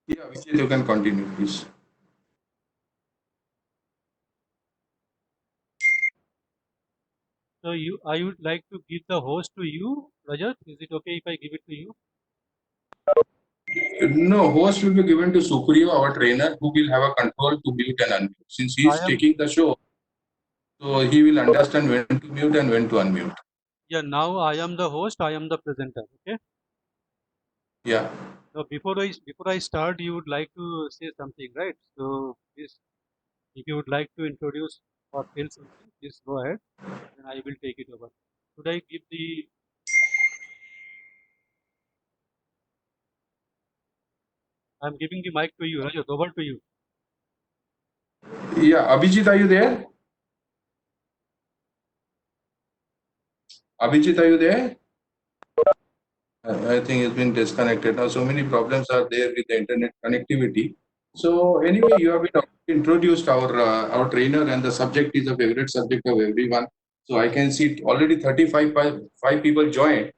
Yeah, Vijay, you can continue, please. So I would like to give the host to you, Rajat. Is it okay if I give it to you? No, host will be given to Supriyo, our trainer, who will have a control to mute and unmute. Since he I is am, taking the show, so he will understand when to mute and when to unmute. yeah, now I am the host, I am the presenter. Okay. Yeah. So before I start, you would like to say something, right? So please, if you would like to introduce or tell something, please go ahead, and I will take it over. Should I give the? I'm giving the mic to you, Rajat. Over to you. Yeah, Abhijit, are you there? Abhijit, are you there? I think it's been disconnected. Now, so many problems are there with the internet connectivity. So anyway, you have been introduced our trainer, and the subject is a favorite subject of everyone. So I can see already 35 five people joined.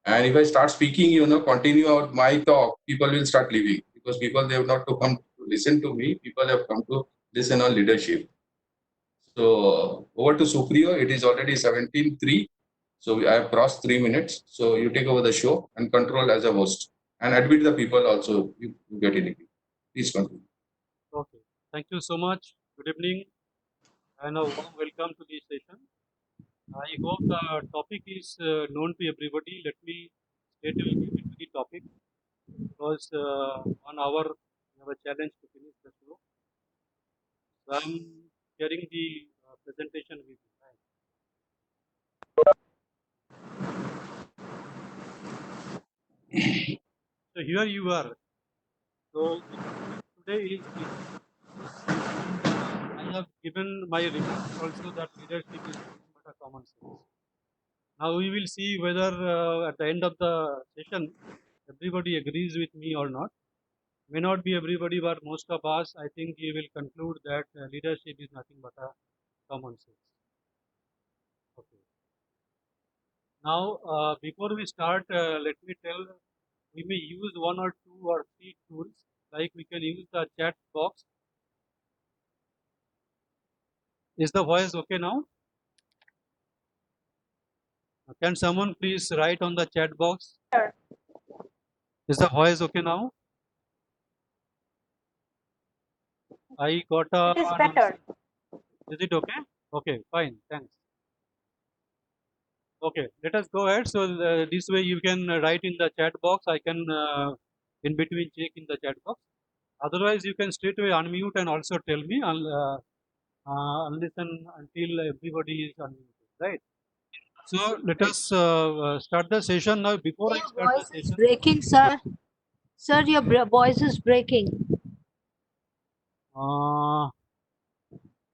And if I start speaking, continue out my talk, people will start leaving because people they have not to come to listen to me. People have come to listen on leadership. So over to Supriyo. It is already 17:03. So I have crossed 3 minutes. So you take over the show and control as a host and admit the people also. You get anything. Please continue. Okay. Thank you so much. Good evening, and a warm welcome to this session. I hope the topic is known to everybody. Let me straight away get into the topic because 1 hour we have a challenge to finish the show. So I'm sharing the presentation with you. Right? So here you are. So the topic today is leadership, and I have given my remarks also that leadership is nothing but a common sense. Now we will see whether at the end of the session everybody agrees with me or not. May not be everybody, but most of us, I think, we will conclude that leadership is nothing but a common sense. Okay. Now, before we start, let me tell we may use one or two or three tools. Like we can use the chat box. Is the voice okay now? Can someone please write on the chat box? Is the voice okay now? I got It is an better. answer. Is it okay? Okay, fine. Thanks. Okay, let us go ahead. So this way you can write in the chat box. I can in between check in the chat box. Otherwise, you can straight away unmute and also tell me listen until everybody is unmuted. Right. So let us start the session now. Before I Your start the voice is session, breaking, sir. Sir, your voice is breaking. uh,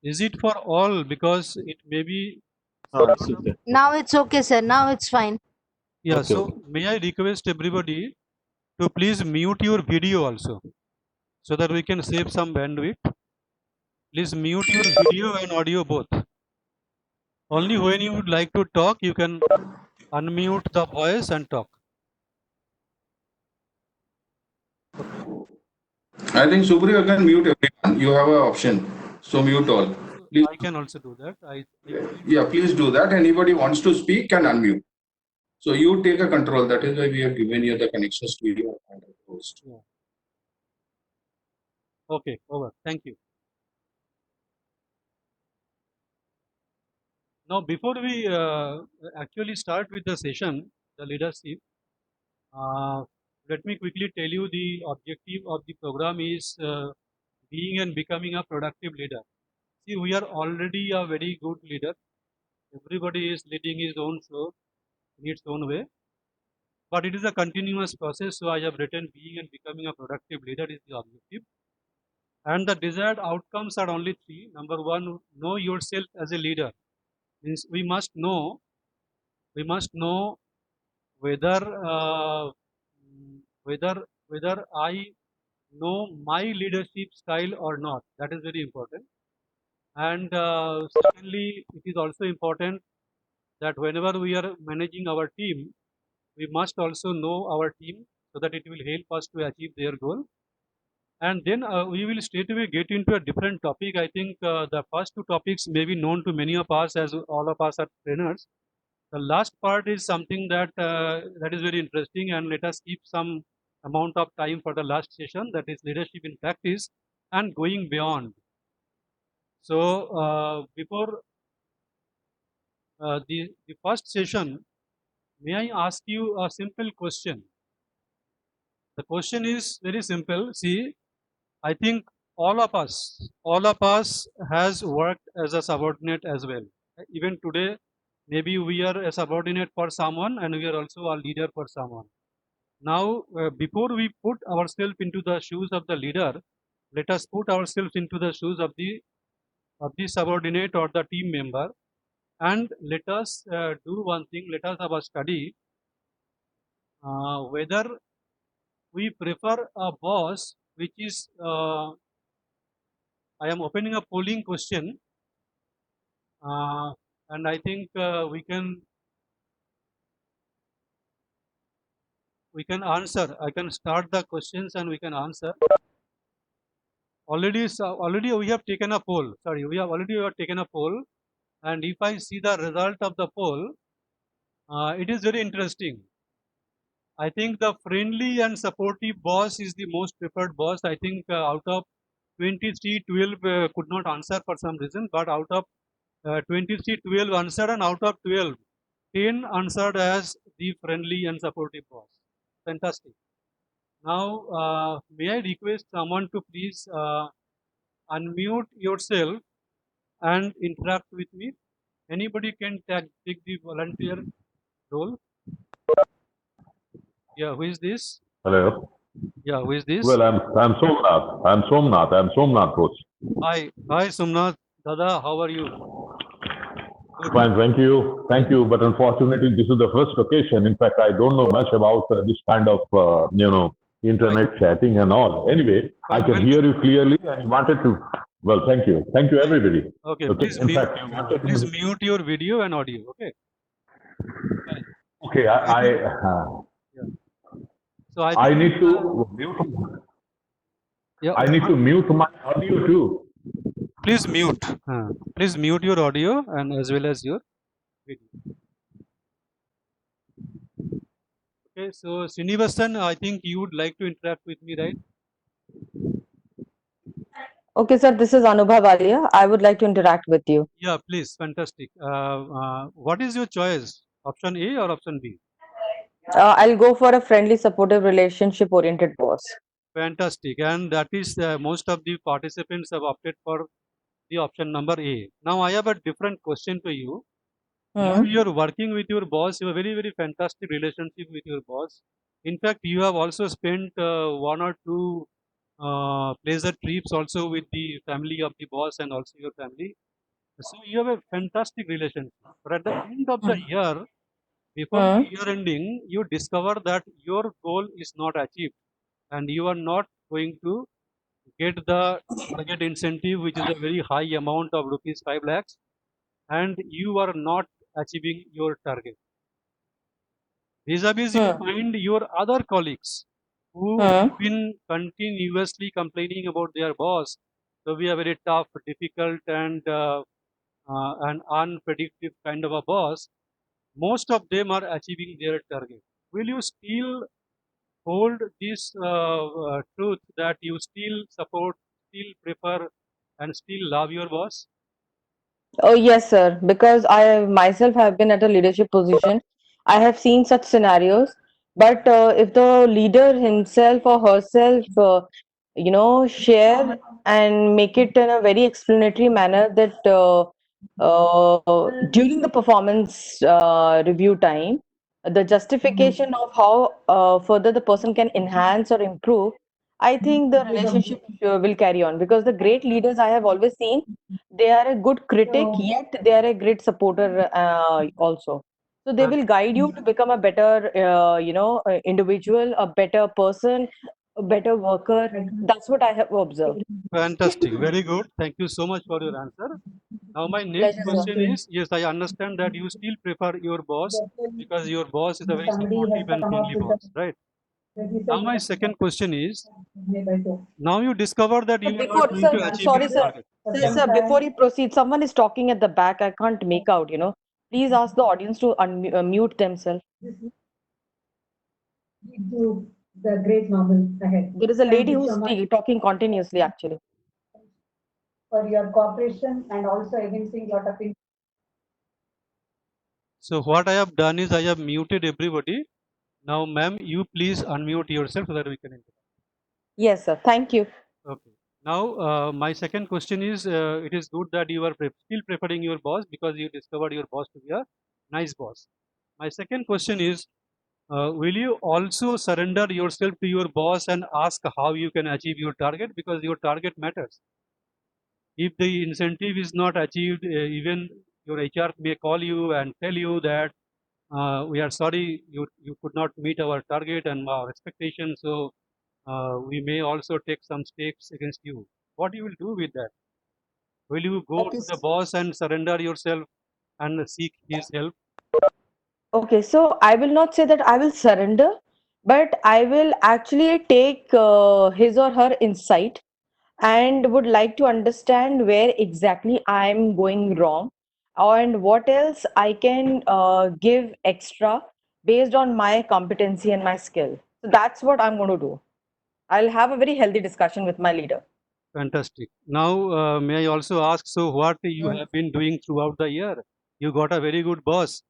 is it for all? Because it may be Ah, lot this is of. there. Now it's okay, sir. Now it's fine. Yeah. Okay, So okay. may I request everybody to please mute your video also, so that we can save some bandwidth. Please mute your video and audio both. Only when you would like to talk, you can unmute the voice and talk. Okay. I think Supriyo can mute everyone. You have an option. So mute all. So Please. I can also do that. I believe Yeah, please do that. Anybody wants to speak can unmute. So you take a control. That is why we have given you the connections to your host. yeah. Okay, over. Thank you. Now, before we actually start with the session, the leadership, uh, let me quickly tell you the objective of the program is being and becoming a productive leader. See, we are already a very good leader. Everybody is leading his own show in its own way. But it is a continuous process. So I have written being and becoming a productive leader is the objective. And the desired outcomes are only three. Number one, know yourself as a leader. Means we must know whether whether I know my leadership style or not. That is very important. And secondly, it is also important that whenever we are managing our team, we must also know our team so that it will help us to achieve their goal. And then we will straight away get into a different topic. I think the first two topics may be known to many of us, as all of us are trainers. The last part is something that is very interesting, and let us keep some amount of time for the last session, that is leadership in practice and going beyond. So before the first session, may I ask you a simple question? The question is very simple. See, I think all of us has worked as a subordinate as well. Even today, maybe we are a subordinate for someone and we are also a leader for someone. Now, before we put ourselves into the shoes of the leader, let us put ourselves into the shoes of the subordinate or the team member, and let us do one thing. Let us have a study whether we prefer a boss which is I am opening a polling question, and I think we can answer. I can start the questions and we can answer. Already we have taken a poll. Sorry, we have already taken a poll, and if I see the result of the poll, it is very interesting. I think the friendly and supportive boss is the most preferred boss. I think out of 23, 12 could not answer for some reason, but out of 23, 12 answered, and out of 12, 10 answered as the friendly and supportive boss. Fantastic. Now, may I request someone to please unmute yourself and interact with me? Anybody can take the volunteer role. Yeah, who is this? Hello. Yeah, who is this? Well, I'm Somnath. I'm Somnath Ghosh. Hi, Somnath. Dada, how are you? Good. Fine, thank you. Thank you. But unfortunately, this is the first occasion. In fact, I don't know much about this kind of, internet chatting and all. Anyway, I can hear you clearly and wanted to. Well, thank you. Thank you, everybody. Okay, Okay. please, In fact, you wanted please to. mute your video and audio. Okay. Okay, Yeah. So I I think, need to mute. yeah, I need to mute my audio too. please mute. Please mute your audio and as well as your video. Okay, so Srinivasan, I think you would like to interact with me, right? Okay, sir, this is Anubha Walia. I would like to interact with you. Yeah, please. Fantastic. What is your choice? Option A or option B? I'll go for a friendly, supportive, relationship-oriented boss. Fantastic. And that is most of the participants have opted for the option number A. Now I have a different question to you. While you are working with your boss, you have a very, very fantastic relationship with your boss. In fact, you have also spent one or two pleasure trips also with the family of the boss and also your family. So you have a fantastic relationship. But at the end of the year, before the year ending, you discover that your goal is not achieved and you are not going to get the target incentive, which is a very high amount of rupees 5 lakhs, and you are not achieving your target. Vis-a-vis, you find your other colleagues who have been continuously complaining about their boss. So we are very tough, difficult, and an unpredictable kind of a boss. Most of them are achieving their target. Will you still hold this truth that you still support, still prefer, and still love your boss? Oh, yes, sir. Because I myself have been at a leadership position. I have seen such scenarios. But if the leader himself or herself, share and make it in a very explanatory manner that during the performance review time, the justification of how further the person can enhance or improve, I think the relationship will carry on. Because the great leaders I have always seen, they are a good critic, yet they are a great supporter also. So they will guide you to become a better, individual, a better person, a better worker. That's what I have observed. Fantastic, very good. Thank you so much for your answer. Now my next Pleasure, question sir. is, yes, I understand that you still prefer your boss because your boss is a very supportive and friendly boss, right? Now my second question is, now you discover that you are Before, not going sir, to achieve sorry, your sir. target. Sir, before you proceed, someone is talking at the back. I can't make out, Please ask the audience to mute themselves. Do the great normal ahead. There is a Thank lady you who's so much talking continuously, actually. for your cooperation and also evincing lot of So what I have done is I have muted everybody. Now, ma'am, you please unmute yourself so that we can interact. Yes, sir. Thank you. Okay. Now, my second question is, it is good that you are still preparing your boss because you discovered your boss to be a nice boss. My second question is, will you also surrender yourself to your boss and ask how you can achieve your target, because your target matters. If the incentive is not achieved, even your HR may call you and tell you that we are sorry, you could not meet our target and our expectation, so we may also take some steps against you. What you will do with that? Will you go to the boss and surrender yourself and seek his help? Okay, so I will not say that I will surrender, but I will actually take his or her insight and would like to understand where exactly I'm going wrong and what else I can give extra based on my competency and my skill. So that's what I'm going to do. I'll have a very healthy discussion with my leader. Fantastic. Now, may I also ask, so what you have been doing throughout the year? You got a very good boss,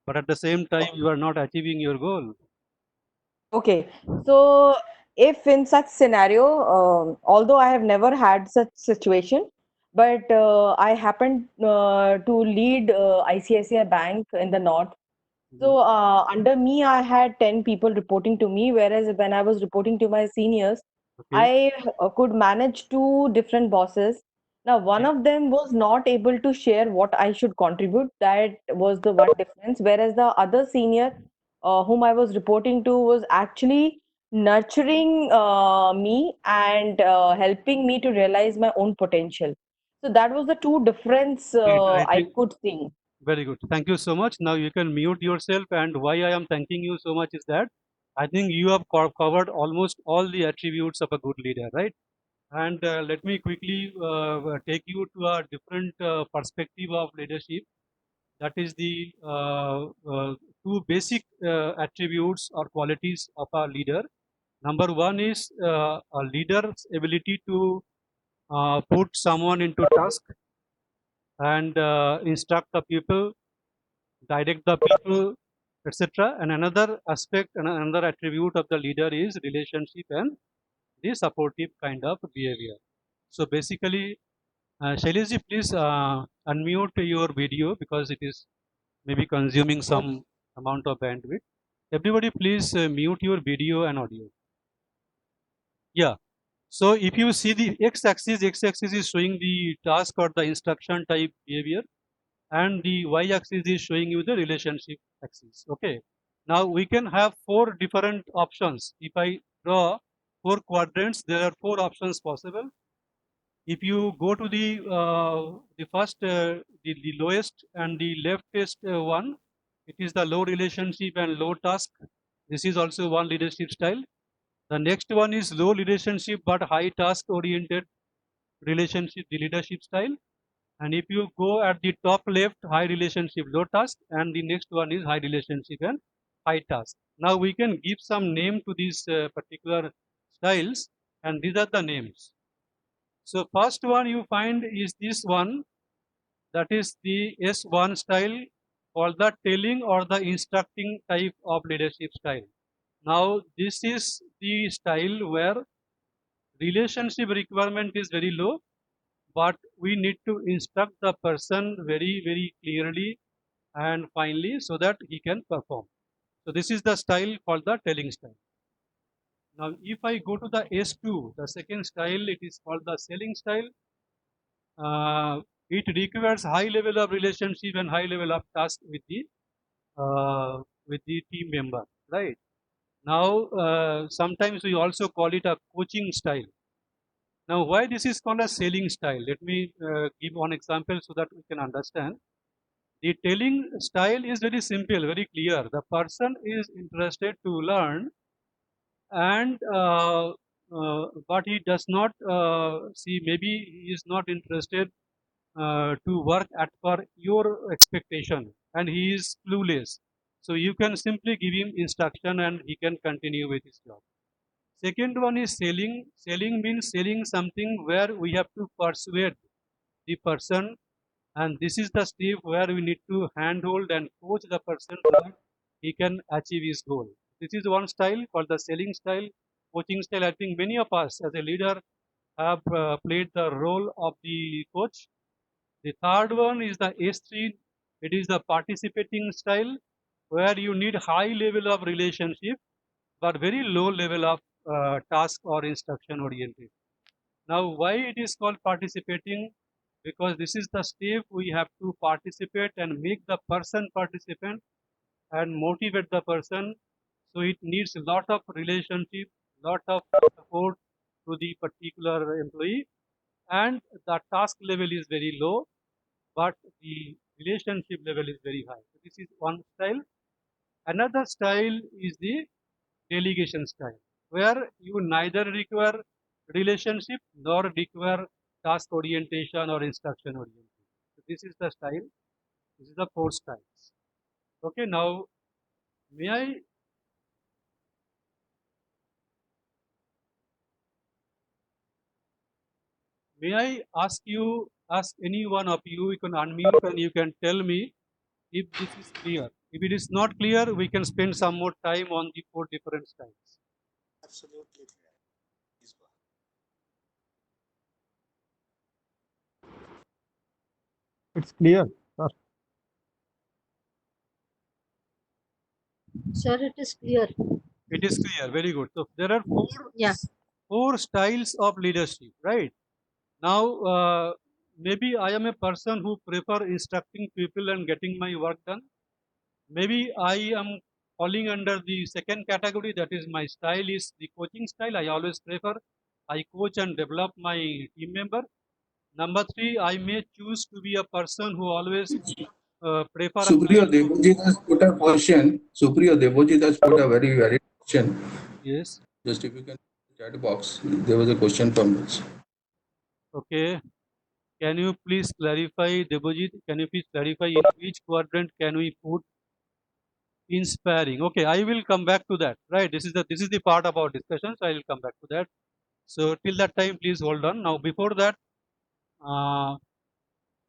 but at the same time, you are not achieving your goal. Okay, so if in such scenario, although I have never had such situation, but I happened to lead ICICI Bank in the north. So under me, I had 10 people reporting to me, whereas when I was reporting to my seniors, Okay. I could manage two different bosses. Now, one of them was not able to share what I should contribute. That was the one difference. Whereas the other senior, whom I was reporting to, was actually nurturing me and helping me to realize my own potential. So that was the two difference Great. I I think could see. very good. Thank you so much. Now you can mute yourself. And why I am thanking you so much is that I think you have covered almost all the attributes of a good leader, right? And let me quickly take you to a different perspective of leadership. That is the two basic attributes or qualities of a leader. Number one is a leader's ability to put someone into task and instruct the people, direct the people, etc. And another aspect and another attribute of the leader is relationship and the supportive kind of behavior. So basically, Shailesh, please unmute your video because it is maybe consuming some amount of bandwidth. Everybody, please mute your video and audio. Yeah. So if you see the x-axis is showing the task or the instruction type behavior, and the y-axis is showing you the relationship axis. Okay. Now we can have four different options. If I draw four quadrants, there are four options possible. If you go to the first, the lowest and the leftist one, it is the low relationship and low task. This is also one leadership style. The next one is low relationship but high task oriented relationship, the leadership style. And if you go at the top left, high relationship, low task, and the next one is high relationship and high task. Now we can give some name to these particular styles, and these are the names. So first one you find is this one, that is the S1 style, called the telling or the instructing type of leadership style. Now this is the style where relationship requirement is very low, but we need to instruct the person very, very clearly and finely so that he can perform. So this is the style called the telling style. Now, if I go to the S2, the second style, it is called the selling style. It requires high level of relationship and high level of task with the team member, right? Now, sometimes we also call it a coaching style. Now, why this is called a selling style? Let me give one example so that we can understand. The telling style is very simple, very clear. The person is interested to learn and but he does not see, maybe he is not interested to work at per your expectation, and he is clueless. So you can simply give him instruction and he can continue with his job. Second one is selling. Selling means selling something where we have to persuade the person, and this is the step where we need to handhold and coach the person so that he can achieve his goal. This is one style called the selling style, coaching style. I think many of us as a leader have played the role of the coach. The third one is the S3. It is the participating style where you need high level of relationship but very low level of task or instruction oriented. Now, why it is called participating? Because this is the step we have to participate and make the person participant and motivate the person. So it needs a lot of relationship, lot of support to the particular employee, and the task level is very low, but the relationship level is very high. So this is one style. Another style is the delegation style, where you neither require relationship nor require task orientation or instruction orientation. So this is the style. This is the four styles. Okay, now may I ask any one of you, you can unmute and you can tell me if this is clear. If it is not clear, we can spend some more time on the four different styles. Absolutely clear. Please go ahead. It's clear, sir. Sir, it is clear. It is clear. Very good. So there are Yeah. four styles of leadership, right? Now, maybe I am a person who prefer instructing people and getting my work done. Maybe I am falling under the second category, that is my style is the coaching style. I always prefer, I coach and develop my team member. Number three, I may choose to be a person who always prefer. Supriya Devojit has put a question. Supriya Devojit has put a very valid question. Yes. Just if you can chat box, there was a question from this. Okay. Can you please clarify, Debojit? Can you please clarify in which quadrant can we put inspiring? Okay, I will come back to that. Right. This is the part of our discussion. So I will come back to that. So till that time, please hold on. Now before that,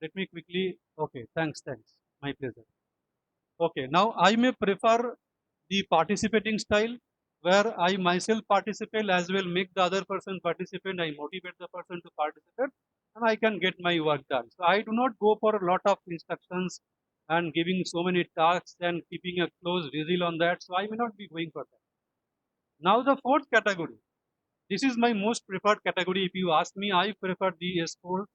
let me quickly. Okay. Thanks. My pleasure. Okay. Now I may prefer the participating style, where I myself participate as well, make the other person participate. I motivate the person to participate, and I can get my work done. So I do not go for a lot of instructions and giving so many tasks and keeping a close vigil on that. So I may not be going for that. Now the fourth category. This is my most preferred category. If you ask me, I prefer the S4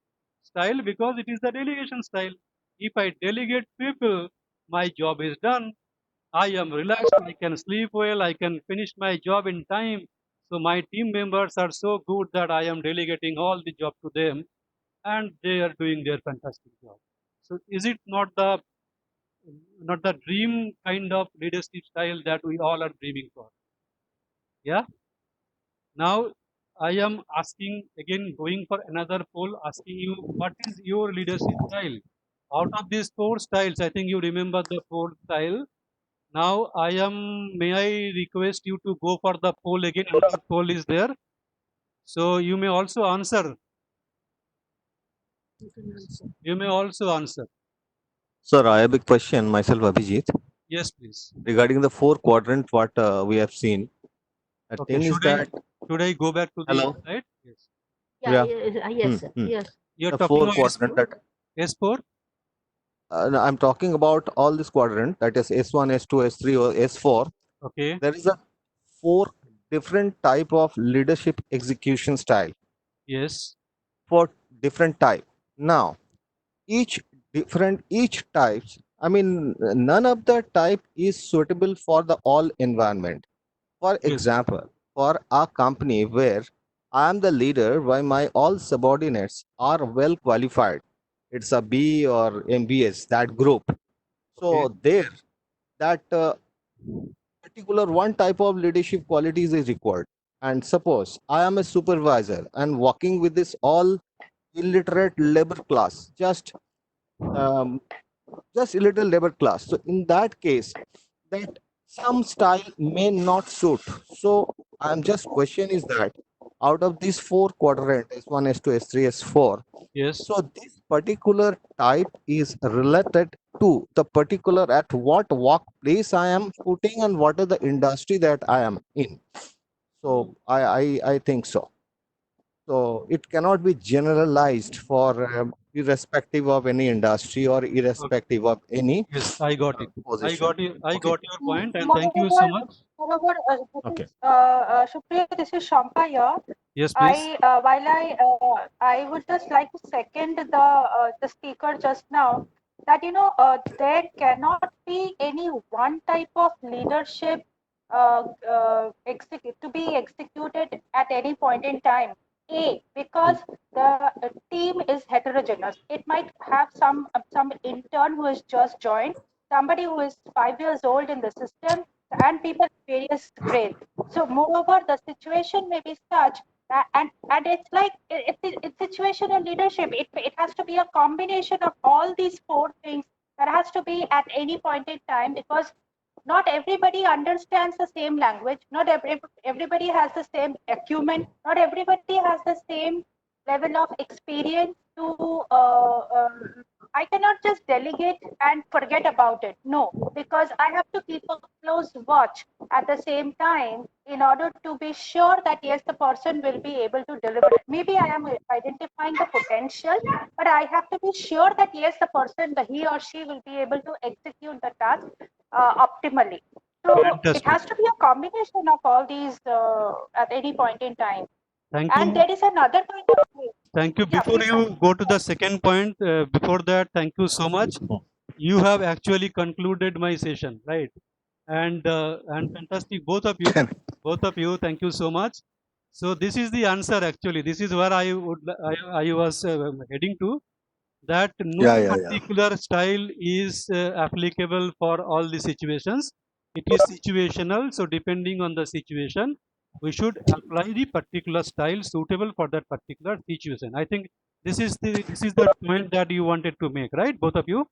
style because it is the delegation style. If I delegate people, my job is done. I am relaxed, I can sleep well, I can finish my job in time. So my team members are so good that I am delegating all the job to them and they are doing their fantastic job. So is it not the dream kind of leadership style that we all are dreaming for? Yeah. Now I am asking again, going for another poll, asking you what is your leadership style? Out of these four styles, I think you remember the four style. Now may I request you to go for the poll again? Another poll is there. So you may also answer. You may also answer. Sir, I have a question myself, Abhijit, Yes, please. regarding the four quadrant what we have seen. The Okay, thing is that should I go back to the Hello? slide? Yes. Yeah, Yeah. yes, sir. Yes. You're the talking four about quadrant S4? that S4? no, I'm talking about all this quadrant, that is S1, S2, S3 or S4. Okay. There is a four different type of leadership execution style Yes. for different type. Now, each types, I mean, none of the type is suitable for the all environment. For Yes. example, for a company where I am the leader, while my all subordinates are well qualified, it's a B or MBS, that group. So Okay. there, that particular one type of leadership qualities is required. And suppose I am a supervisor and working with this all illiterate labor class, um, just illiterate labor class. So in that case, that some style may not suit. So I'm just question is that out of these four quadrant S1, S2, S3, S4, Yes. so this particular type is related to the particular at what workplace I am putting and what is the industry that I am in. So I think so. So it cannot be generalized for irrespective of any industry or irrespective of any Yes, I got it. I position. got it. I Okay. got your point, and thank you so much. Moreover, Okay. Supriya, this is Shampa here. Yes, please. I would just like to second the speaker just now that there cannot be any one type of leadership to be executed at any point in time. Because the team is heterogeneous. It might have some intern who has just joined, somebody who is 5 years old in the system, and people of various grades. So, moreover, the situation may be such and it's like it's situational leadership. It has to be a combination of all these four things that has to be at any point in time, because not everybody understands the same language, not everybody has the same acumen, not everybody has the same level of experience to I cannot just delegate and forget about it. No, because I have to keep a close watch at the same time in order to be sure that yes, the person will be able to deliver it. Maybe I am identifying the potential, but I have to be sure that yes, the person, he or she will be able to execute the task optimally. So it Fantastic. has to be a combination of all these at any point in time. Thank And you. there is another kind of Thank you. Yeah, Before please, you go to the second point, before that, thank you so much. You have actually concluded my session, right? And fantastic, both of you. Both of you, thank you so much. So this is the answer actually. This is where I was heading to. That no particular style is applicable for all the situations. It is situational. So depending on the situation, we should apply the particular style suitable for that particular situation. I think this is the point that you wanted to make, right? Both of you.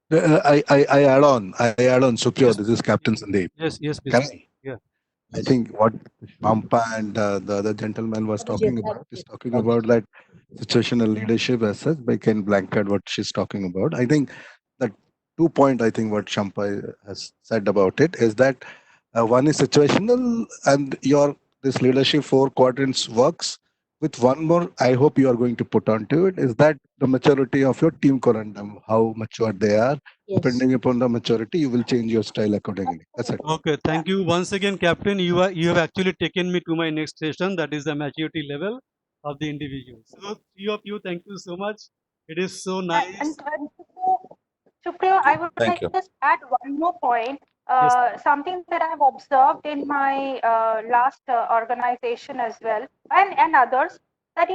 I add on, Supriyo, Yes. this is Captain Sandeep. Yes. Yes, please. Can I? Yeah. I think what Shampa and the other gentleman was talking about is talking about that situational leadership as such. But I can blanket what she's talking about. I think that 2 point, I think what Shampa has said about it is that one is situational and this leadership four quadrants works with one more. I hope you are going to put onto it is that the maturity of your team corundum, how mature they are. Depending upon the maturity, you will change your style accordingly. That's it. Okay, thank you once again, Captain. You have actually taken me to my next session, that is the maturity level of the individual. So three of you, thank you so much. It is so nice. And Supriya, I would Thank like you. to just add one more point. Yes. Something that I've observed in my last organization as well, and others, that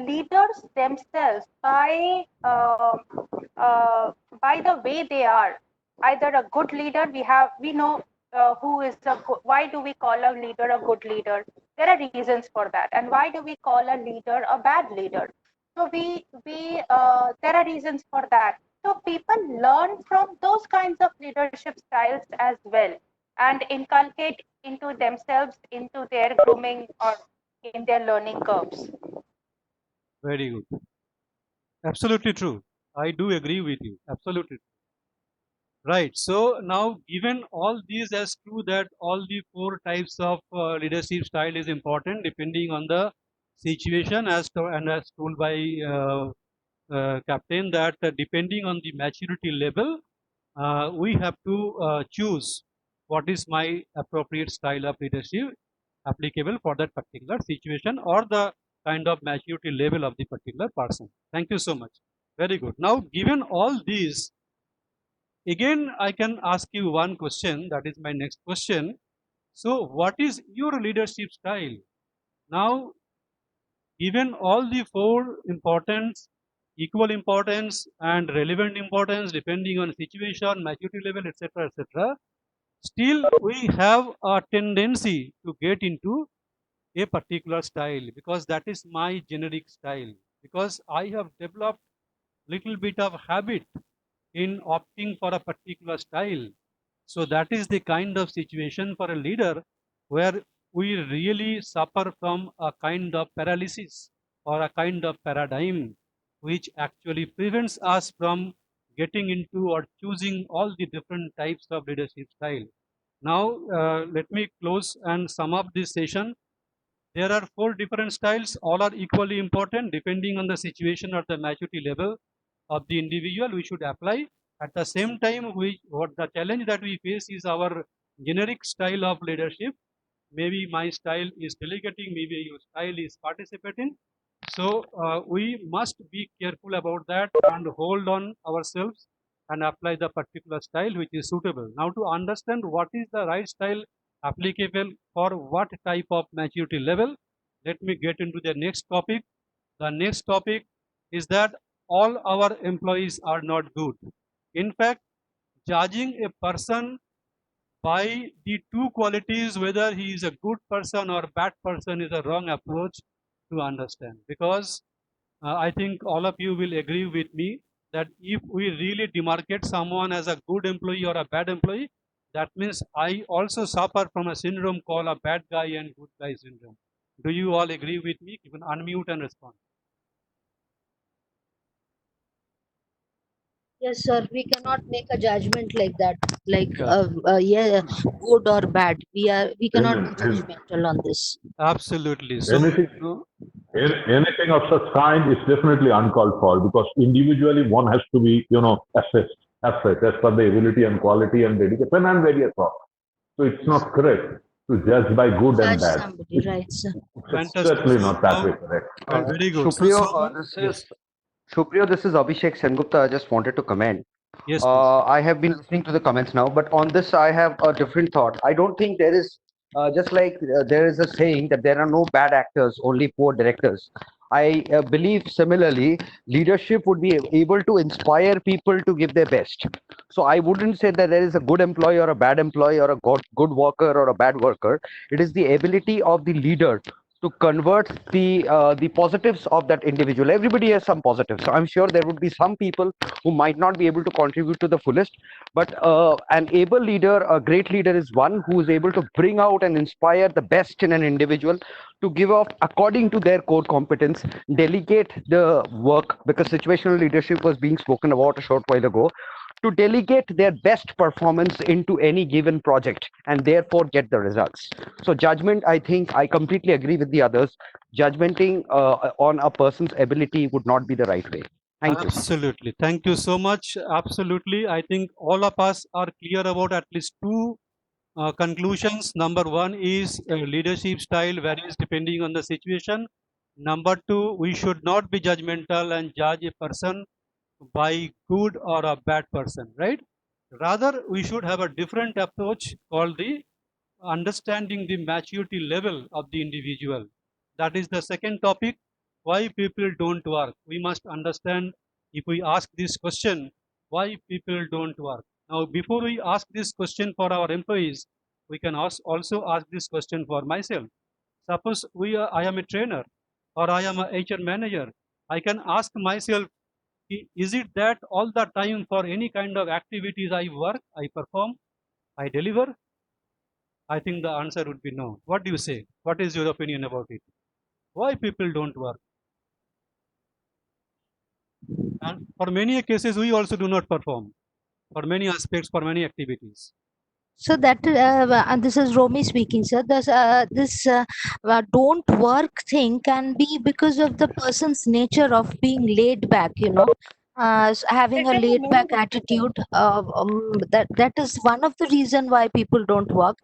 leaders themselves by the way they are, either a good leader. We know who is why do we call a leader a good leader? There are reasons for that, and why do we call a leader a bad leader? So we there are reasons for that. So people learn from those kinds of leadership styles as well, and inculcate into themselves, into their grooming or in their learning curves. Very good. Absolutely true. I do agree with you. Absolutely. Right. So now, given all these as true that all the four types of leadership style is important depending on the situation, as told by Captain, that depending on the maturity level, we have to choose what is my appropriate style of leadership applicable for that particular situation or the kind of maturity level of the particular person. Thank you so much. Very good. Now, given all these, again, I can ask you one question. That is my next question. So, what is your leadership style? Now, given all the four importance, equal importance, and relevant importance depending on situation, maturity level, etc., etc., still we have a tendency to get into a particular style because that is my generic style, because I have developed little bit of habit in opting for a particular style. So that is the kind of situation for a leader where we really suffer from a kind of paralysis or a kind of paradigm which actually prevents us from getting into or choosing all the different types of leadership style. Now, let me close and sum up this session. There are 4 different styles. All are equally important depending on the situation or the maturity level of the individual. We should apply. At the same time, what the challenge that we face is our generic style of leadership. Maybe my style is delegating, maybe your style is participating. So we must be careful about that and hold on ourselves and apply the particular style which is suitable. Now, to understand what is the right style applicable for what type of maturity level, let me get into the next topic. The next topic is that all our employees are not good. In fact, judging a person by the 2 qualities, whether he is a good person or bad person, is a wrong approach to understand. Because I think all of you will agree with me that if we really demarcate someone as a good employee or a bad employee, that means I also suffer from a syndrome called a bad guy and good guy syndrome. Do you all agree with me? You can unmute and respond. Yes, sir. We cannot make a judgment like that. Like, Yeah. yeah, good or bad. We cannot be Amen. judgmental on this. Absolutely. So, Anything, no, anything of such kind is definitely uncalled for because individually one has to be, assessed as such, as per the ability and quality and dedication and various of. So it's not correct to judge by good and Judge bad. somebody, right, sir? It's fantastic. certainly So not that now, way correct. very good. So, Supriyo, now, yes, Supriyo, this is Abhishek Sengupta. I just wanted to comment. yes, please. I have been listening to the comments now, but on this, I have a different thought. I don't think there is, just like there is a saying that there are no bad actors, only poor directors. I believe similarly, leadership would be able to inspire people to give their best. So I wouldn't say that there is a good employee or a bad employee or a good worker or a bad worker. It is the ability of the leader to convert the positives of that individual. Everybody has some positives, so I'm sure there would be some people who might not be able to contribute to the fullest, but an able leader, a great leader, is one who is able to bring out and inspire the best in an individual to give off according to their core competence, delegate the work, because situational leadership was being spoken about a short while ago, to delegate their best performance into any given project and therefore get the results. So judgment, I think I completely agree with the others. Judgmenting on a person's ability would not be the right way. Thank you. Absolutely. Thank you so much. Absolutely. I think all of us are clear about at least 2 conclusions. Number one is leadership style varies depending on the situation. Number two, we should not be judgmental and judge a person by good or a bad person, right? Rather, we should have a different approach called the understanding the maturity level of the individual. That is the second topic. Why people don't work. We must understand, if we ask this question, why people don't work. Now, before we ask this question for our employees, we can also ask this question for myself. Suppose I am a trainer or I am a HR manager. I can ask myself, is it that all the time for any kind of activities I work, I perform, I deliver? I think the answer would be no. What do you say? What is your opinion about it? Why people don't work? And for many cases, we also do not perform for many aspects, for many activities. So that, and this is Romy speaking, sir. This don't work thing can be because of the person's nature of being laid back, having a laid back attitude. That is one of the reason why people don't work.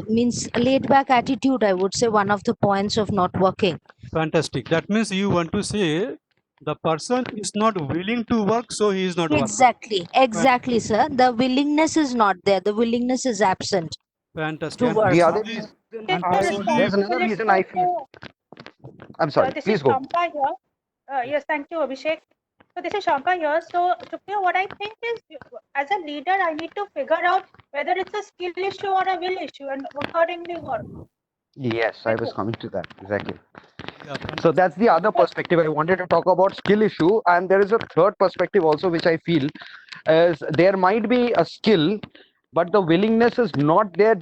Means laid back attitude, I would say, one of the points of not working. Fantastic. That means you want to say the person is not willing to work, so he is not working. Exactly, sir. The willingness is not there. The willingness is absent Fantastic. to work. The other Possibly, reason Take the there's possibly, another responsibility reason I feel. I'm sorry. this Please is go. Shampa here. Yes, thank you, Abhishek. So this is Shampa here. So Supriya, what I think is, as a leader, I need to figure out whether it's a skill issue or a will issue, and accordingly work. Yes, I That's was it. coming to that exactly. Yeah, So that's the other perspective. I wanted to talk about skill issue, and there is a third perspective also, which I feel is there might be a skill, but the willingness is not there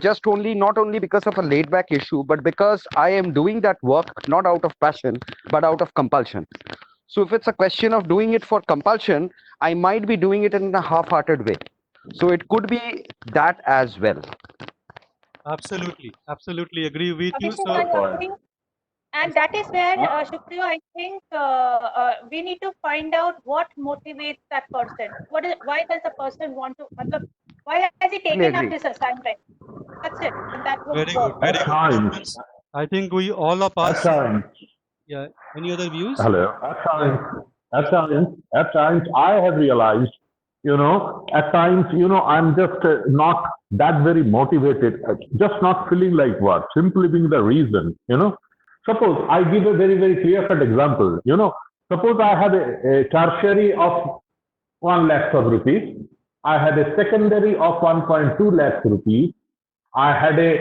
not only because of a laid back issue, but because I am doing that work not out of passion, but out of compulsion. So if it's a question of doing it for compulsion, I might be doing it in a half-hearted way. So it could be that as well. absolutely agree with you. Abhishek, So I agree. And that is where, Shukriya, I think we need to find out what motivates that person. Why does the person want to, why has he Totally taken up agree. this assignment? That's it. And that would very work. good, very At good times, comments. I think we all of at us. times, Yeah. Any other views? hello, at times, I have realized, at times, I'm just not that very motivated, just not feeling like work, simply being the reason. Suppose I give a very, very clear cut example, suppose I have a tertiary of 1 lakh of rupees, I had a secondary of 1.2 lakhs rupees, I had a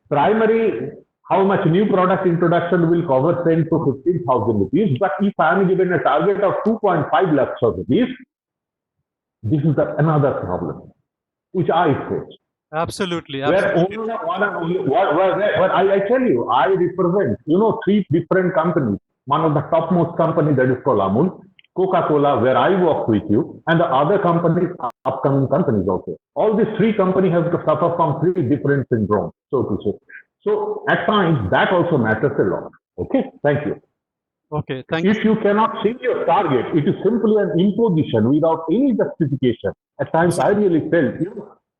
primary, how much new product introduction will cover 10 to 15,000 rupees. But if I am given a target of 2.5 lakhs of rupees, this is another problem, which I face. Absolutely, Where absolutely. only one and only, where I tell you, I represent, 3 different companies. One of the topmost company that is called Amul, Coca-Cola, where I work with you, and the other companies, upcoming companies also. All these 3 companies have to suffer from 3 different syndromes, so to say. So at times that also matters a lot. Okay, thank you. Okay, thank you. If you cannot see your target, it is simply an imposition without any justification. At times I really felt,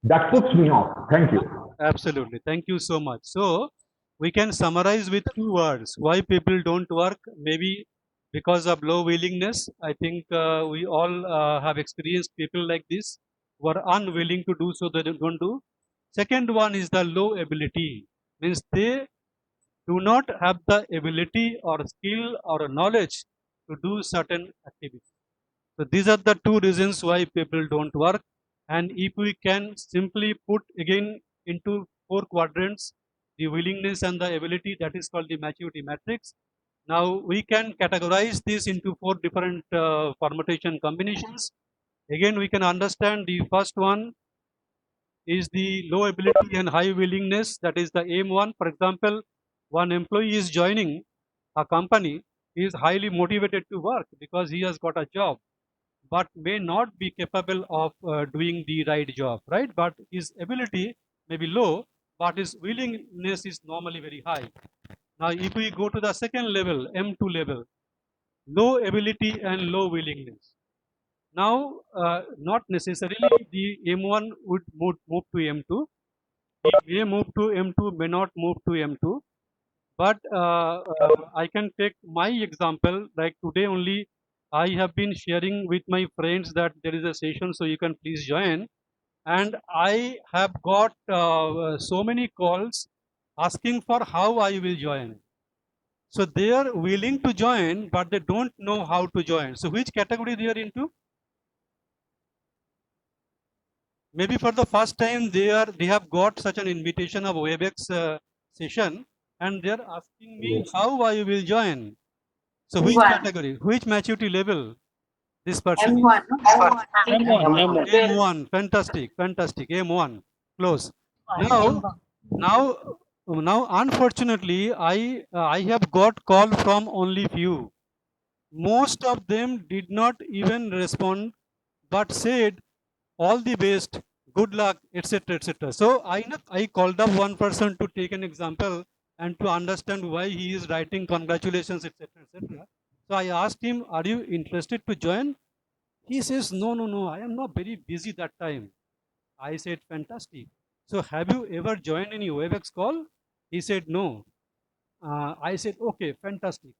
that puts me off. Thank you. Absolutely. Thank you so much. So we can summarize with 2 words why people don't work. Maybe because of low willingness. I think we all have experienced people like this who are unwilling to do, so they don't do. Second one is the low ability, means they do not have the ability or skill or knowledge to do certain activities. So these are the 2 reasons why people don't work. And if we can simply put again into 4 quadrants, the willingness and the ability, that is called the maturity matrix. Now we can categorize this into 4 different permutation combinations. Again, we can understand the first one is the low ability and high willingness, that is the aim one. For example, one employee is joining a company, he is highly motivated to work because he has got a job, but may not be capable of doing the right job, right? But his ability may be low, but his willingness is normally very high. Now, if we go to the second level, M2 level, low ability and low willingness. Now, not necessarily the M1 would move to M2. He may move to M2, may not move to M2. But I can take my example, like today only I have been sharing with my friends that there is a session, so you can please join. And I have got so many calls asking for how I will join. So they are willing to join, but they don't know how to join. So which category they are into? Maybe for the first time they have got such an invitation of WebEx session, and they are asking me how I will join. So which category, which maturity level this person M1, is? no? M1, M1, fantastic, M1, close. Now, unfortunately, I have got call from only few. Most of them did not even respond, but said all the best, good luck, etc., etc. So I called up one person to take an example and to understand why he is writing congratulations, etc., etc. So I asked him, are you interested to join? He says, no, I am not very busy that time. I said, fantastic. So have you ever joined any WebEx call? He said, no. I said, okay, fantastic.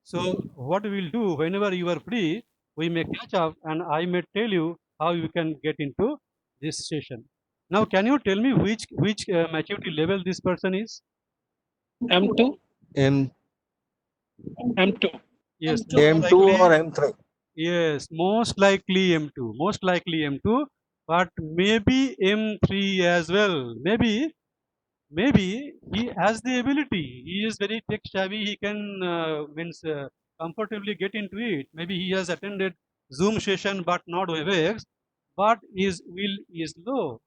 So what we will do, whenever you are free, we may catch up and I may tell you how you can get into this session. Now, can you tell me which maturity level this person is? M2? M2. Yes. M2 or M3? Yes, most likely M2. Most likely M2. but maybe M3 as well. Maybe he has the ability. He is very tech savvy. He can comfortably get into it. Maybe he has attended Zoom session but not WebEx, but his will is low.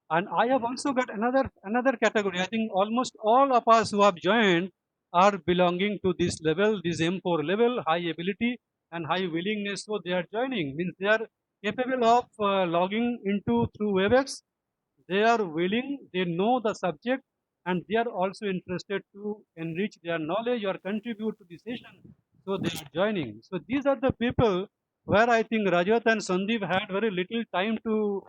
And I have also got another category. I think almost all of us who have joined are belonging to this level, this M4 level, high ability and high willingness. So they are joining, means they are capable of logging into through WebEx. They are willing, they know the subject, and they are also interested to enrich their knowledge or contribute to the session. So they are joining. So these are the people where I think Rajat and Sandeep had very little time to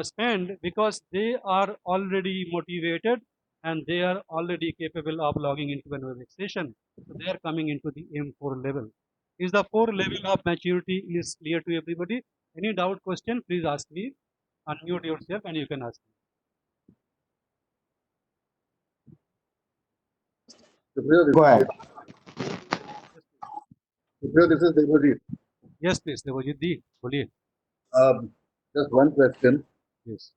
spend, because they are already motivated and they are already capable of logging into an WebEx session. So they are coming into the M4 level. Is the 4 level of maturity is clear to everybody? Any doubt, question, please ask me. Unmute yourself and you can ask me. Go ahead. This is Devojit. Yes, please, Devojit Ji, boliye. Just one question. Yes.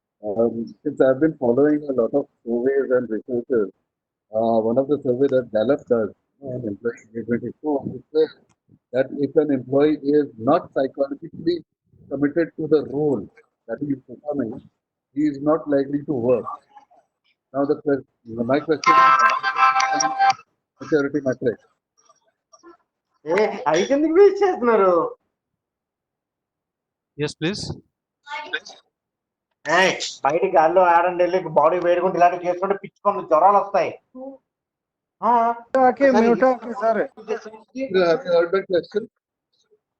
Since I've been following a lot of surveys and researches, one of the surveys that Gallup does on employee engagement is it says that if an employee is not psychologically committed to the role that he is performing, he is not likely to work. Now, my question is maturity metrics. Yes, please. బయట గాల్లో ఆడండి వెళ్ళి body వేడుకుంటే ఇలాంటి చేసుకుంటే పిచ్చుకొని జ్వరాలు వస్తాయి.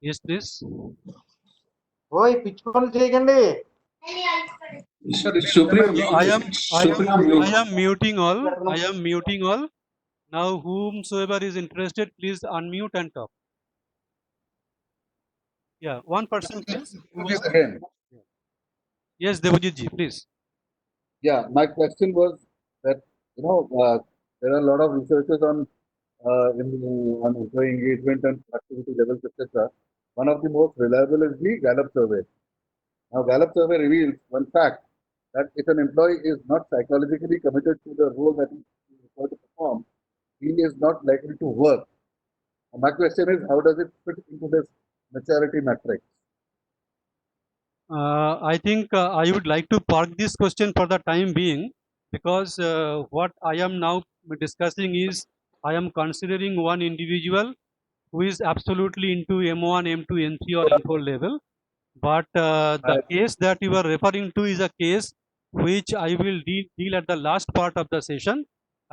Yes, please. ఓయ్ పిచ్చుకొని చేయకండి. I am muting all. I am muting all. Now, whomsoever is interested, please unmute and talk. Yeah, one person, please. Again. Yes, Devojit Ji, please. Yeah, my question was that there are a lot of researchers on employee engagement and activity levels, etc. One of the most reliable is the Gallup survey. Now, Gallup survey reveals one fact, that if an employee is not psychologically committed to the role that he is required to perform, he is not likely to work. And my question is, how does it fit into this maturity matrix? I think I would like to park this question for the time being, because what I am now discussing is I am considering one individual who is absolutely into M1, M2, M3 or M4 level. But the case that you are referring to is a case which I will deal at the last part of the session.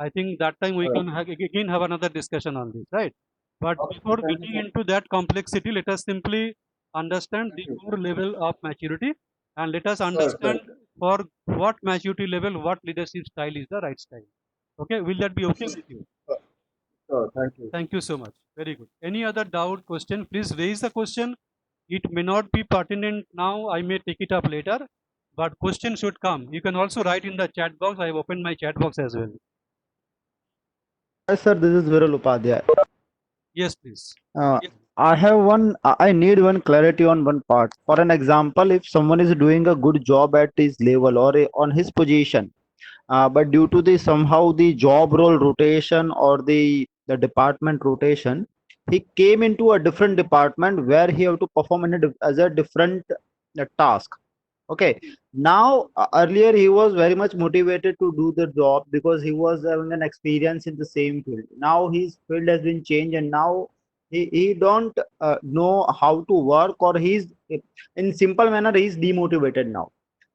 I think that time we can again have another discussion on this, right? But before getting into that complexity, let us simply understand the 4 level of maturity, and let us understand for what maturity level, what leadership style is the right style. Okay, will that be okay with you? Thank you. Thank you so much. Very good. Any other doubt, question, please raise the question. It may not be pertinent now, I may take it up later, but question should come. You can also write in the chat box. I have opened my chat box as well. Yes, sir, this is Viral Upadhyay. Yes, please. I need one clarity on one part. For an example, if someone is doing a good job at his level or on his position, but due to somehow the job role rotation or the department rotation, he came into a different department where he have to perform as a different task. Okay, now earlier he was very much motivated to do the job because he was having an experience in the same field. Now his field has been changed, and now he don't know how to work, or he's in simple manner he's demotivated now.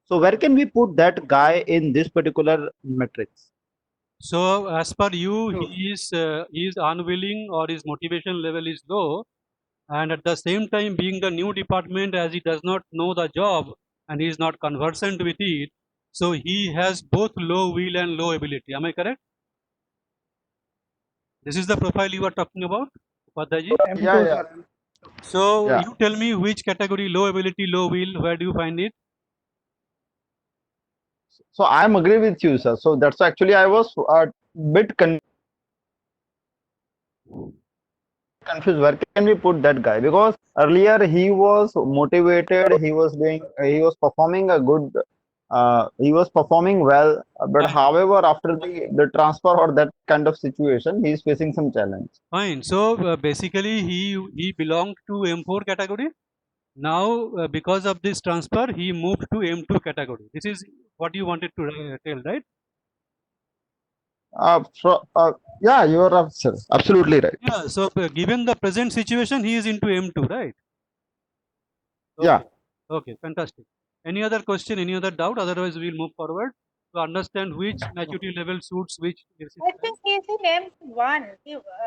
So where can we put that guy in this particular matrix? So as per you, he is unwilling, or his motivation level is low, and at the same time being the new department, as he does not know the job and he is not conversant with it, so he has both low will and low ability. Am I correct? This is the profile you are talking about, Upadhyay ji? Yeah. So you tell me which category, low ability, low will, where do you find it? So I am agree with you, sir. So that's actually I was a bit confused. Where can we put that guy? Because earlier he was motivated, he was performing a good, he was performing well, but Fine. however, after the transfer or that kind of situation, he is facing some challenge. Fine. So basically, he belonged to M4 category. Now, because of this transfer, he moved to M2 category. This is what you wanted to tell, right? Yeah, you are absolutely right. Yeah. So given the present situation, he is into M2, right? Yeah. Okay. Fantastic. Any other question? Any other doubt? Otherwise, we will move forward to understand which maturity level suits which. I think he's in M1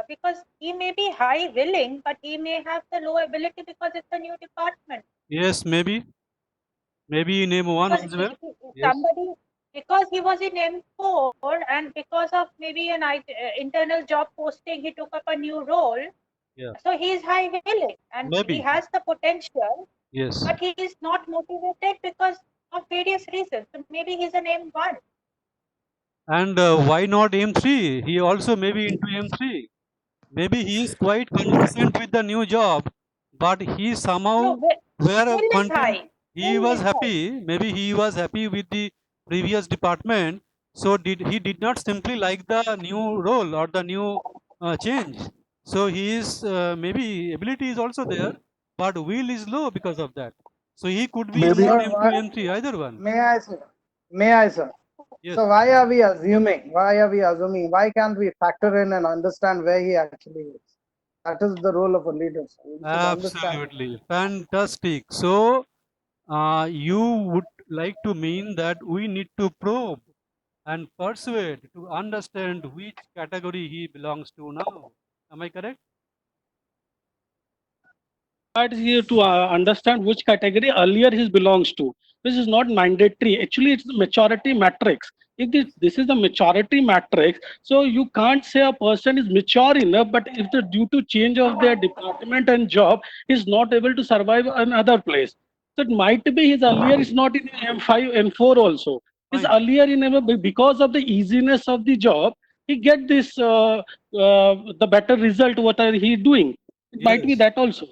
because he may be high willing, but he may have the low ability because it's a new department. Yes, maybe. Maybe in M1 Because as well. Yes. somebody, because he was in M4 and because of maybe an internal job posting, he took up a new role. Yeah. So he is high willing and Maybe. he has the potential. Yes. But he is not motivated because of various reasons. So maybe he's an M1. And why not M3? He also may be into M3. Maybe he is quite conversant with the new job, but he somehow he was happy. Maybe he was happy with the previous department. So he did not simply like the new role or the new change. So he is maybe ability is also there, but will is low because of that. So he could be M1, M2, M3, either one. May I, sir? May I, sir? Yes. So why are we assuming? Why can't we factor in and understand where he actually is? That is the role of a leader. Sir. We should understand. Absolutely. Fantastic. So you would like to mean that we need to probe and persuade to understand which category he belongs to now. Am I correct? But here to understand which category earlier he belongs to. This is not mandatory. Actually, it's the maturity matrix. If this is the maturity matrix, so you can't say a person is mature enough, but if the due to change of their department and job, is not able to survive another place. So it might be his earlier is not in M5, M4 also. His earlier in because of the easiness of the job, he get this the better result what are he doing. It might be that also.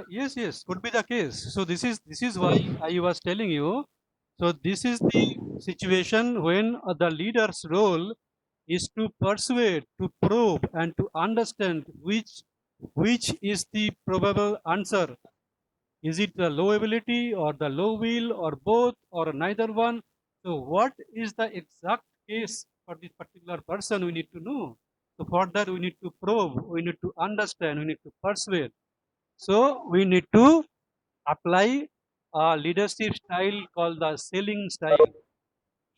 Yes, could be the case. So this is why I was telling you. So this is the situation when the leader's role is to persuade, to probe, and to understand which is the probable answer. Is it the low ability or the low will or both or neither one? So what is the exact case for this particular person we need to know. So for that we need to probe, we need to understand, we need to persuade. So we need to apply a leadership style called the selling style.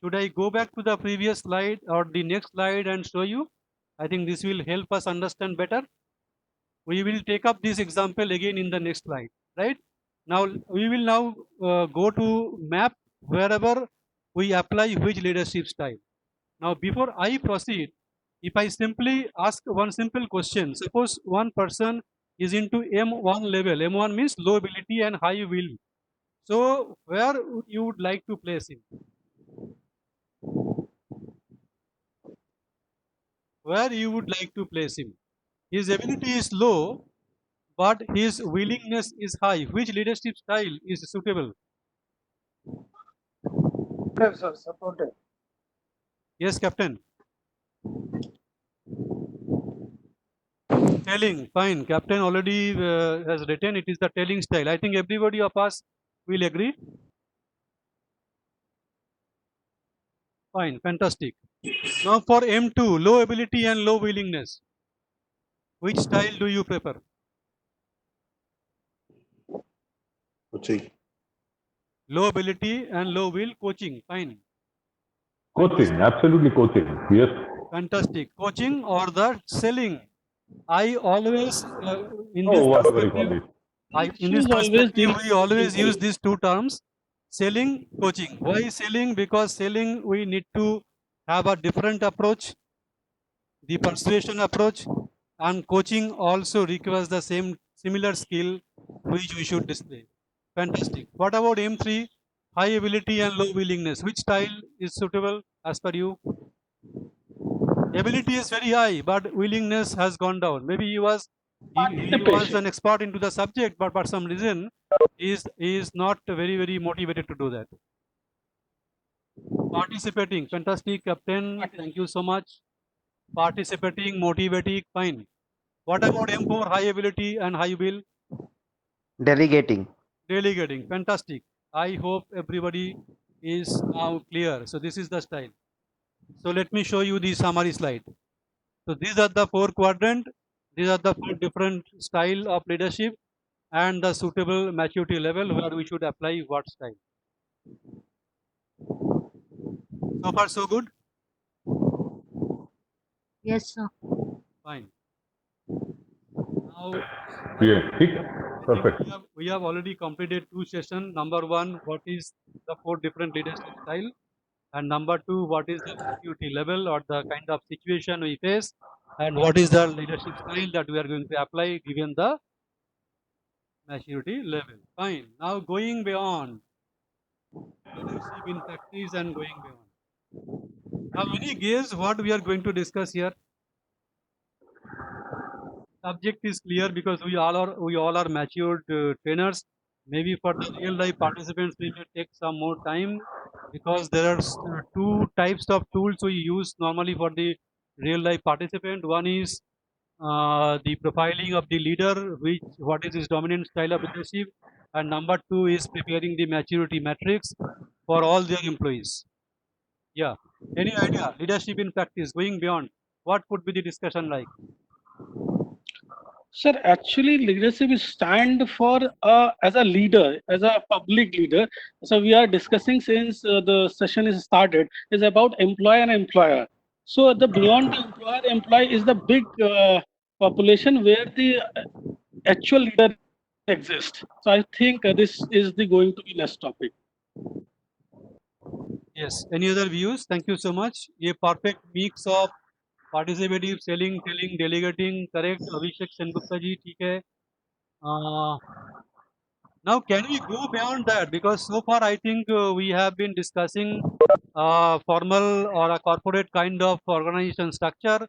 Should I go back to the previous slide or the next slide and show you? I think this will help us understand better. We will take up this example again in the next slide, right? Now we will now go to map wherever we apply which leadership style. Now before I proceed, if I simply ask one simple question, suppose one person is into M1 level. M1 means low ability and high will. So where you would like to place him? Where you would like to place him? His ability is low, but his willingness is high. Which leadership style is suitable? Yes, sir, supportive. Yes, Captain. Telling, fine. Captain already has written it is the telling style. I think everybody of us will agree. Fine, fantastic. Now for M2, low ability and low willingness. Which style do you prefer? Coaching. Low ability and low will, coaching. Fine. Coaching, absolutely coaching. Yes. Fantastic. Coaching or the selling. I always in this whatever you call perspective, it. in this perspective, we always use these two terms: selling, coaching. Why selling? Because selling we need to have a different approach, the persuasion approach, and coaching also requires the similar skill which we should display. Fantastic. What about M3? High ability and low willingness. Which style is suitable as per you? Ability is very high, but willingness has gone down. Maybe he was He was an expert into the subject, but for some reason he is not very motivated to do that. Participating, fantastic, Captain. Thank you so much. Participating, motivating, fine. What about M4, high ability and high will? Delegating. Delegating, fantastic. I hope everybody is now clear. So this is the style. So let me show you the summary slide. So these are the 4 quadrant. These are the 4 different style of leadership and the suitable maturity level where we should apply what style. So far so good? Yes, sir. Fine. Now, Yeah, perfect. we have already completed 2 sessions. Number 1, what is the 4 different leadership style? And number 2, what is the maturity level or the kind of situation we face? And what is the leadership style that we are going to apply given the maturity level? Fine. Now going beyond leadership in practice and going beyond. Now, any guess what we are going to discuss here? Subject is clear because we all are matured trainers. Maybe for the real life participants, we may take some more time because there are 2 types of tools we use normally for the real life participant. One is the profiling of the leader, what is his dominant style of leadership, and number 2 is preparing the maturity matrix for all their employees. Yeah. Any idea? Leadership in practice, going beyond. What could be the discussion like? Sir, actually, leadership is stand for as a leader, as a public leader. So we are discussing since the session is started is about employer and employer. So the beyond the employer-employee is the big population where the actual leader exists. So I think this is the going to be next topic. Yes. Any other views? Thank you so much. A perfect mix of participative, selling, telling, delegating. Correct. Abhishek Sengupta ji. ठीक है. Now, can we go beyond that? Because so far, I think we have been discussing formal or a corporate kind of organization structure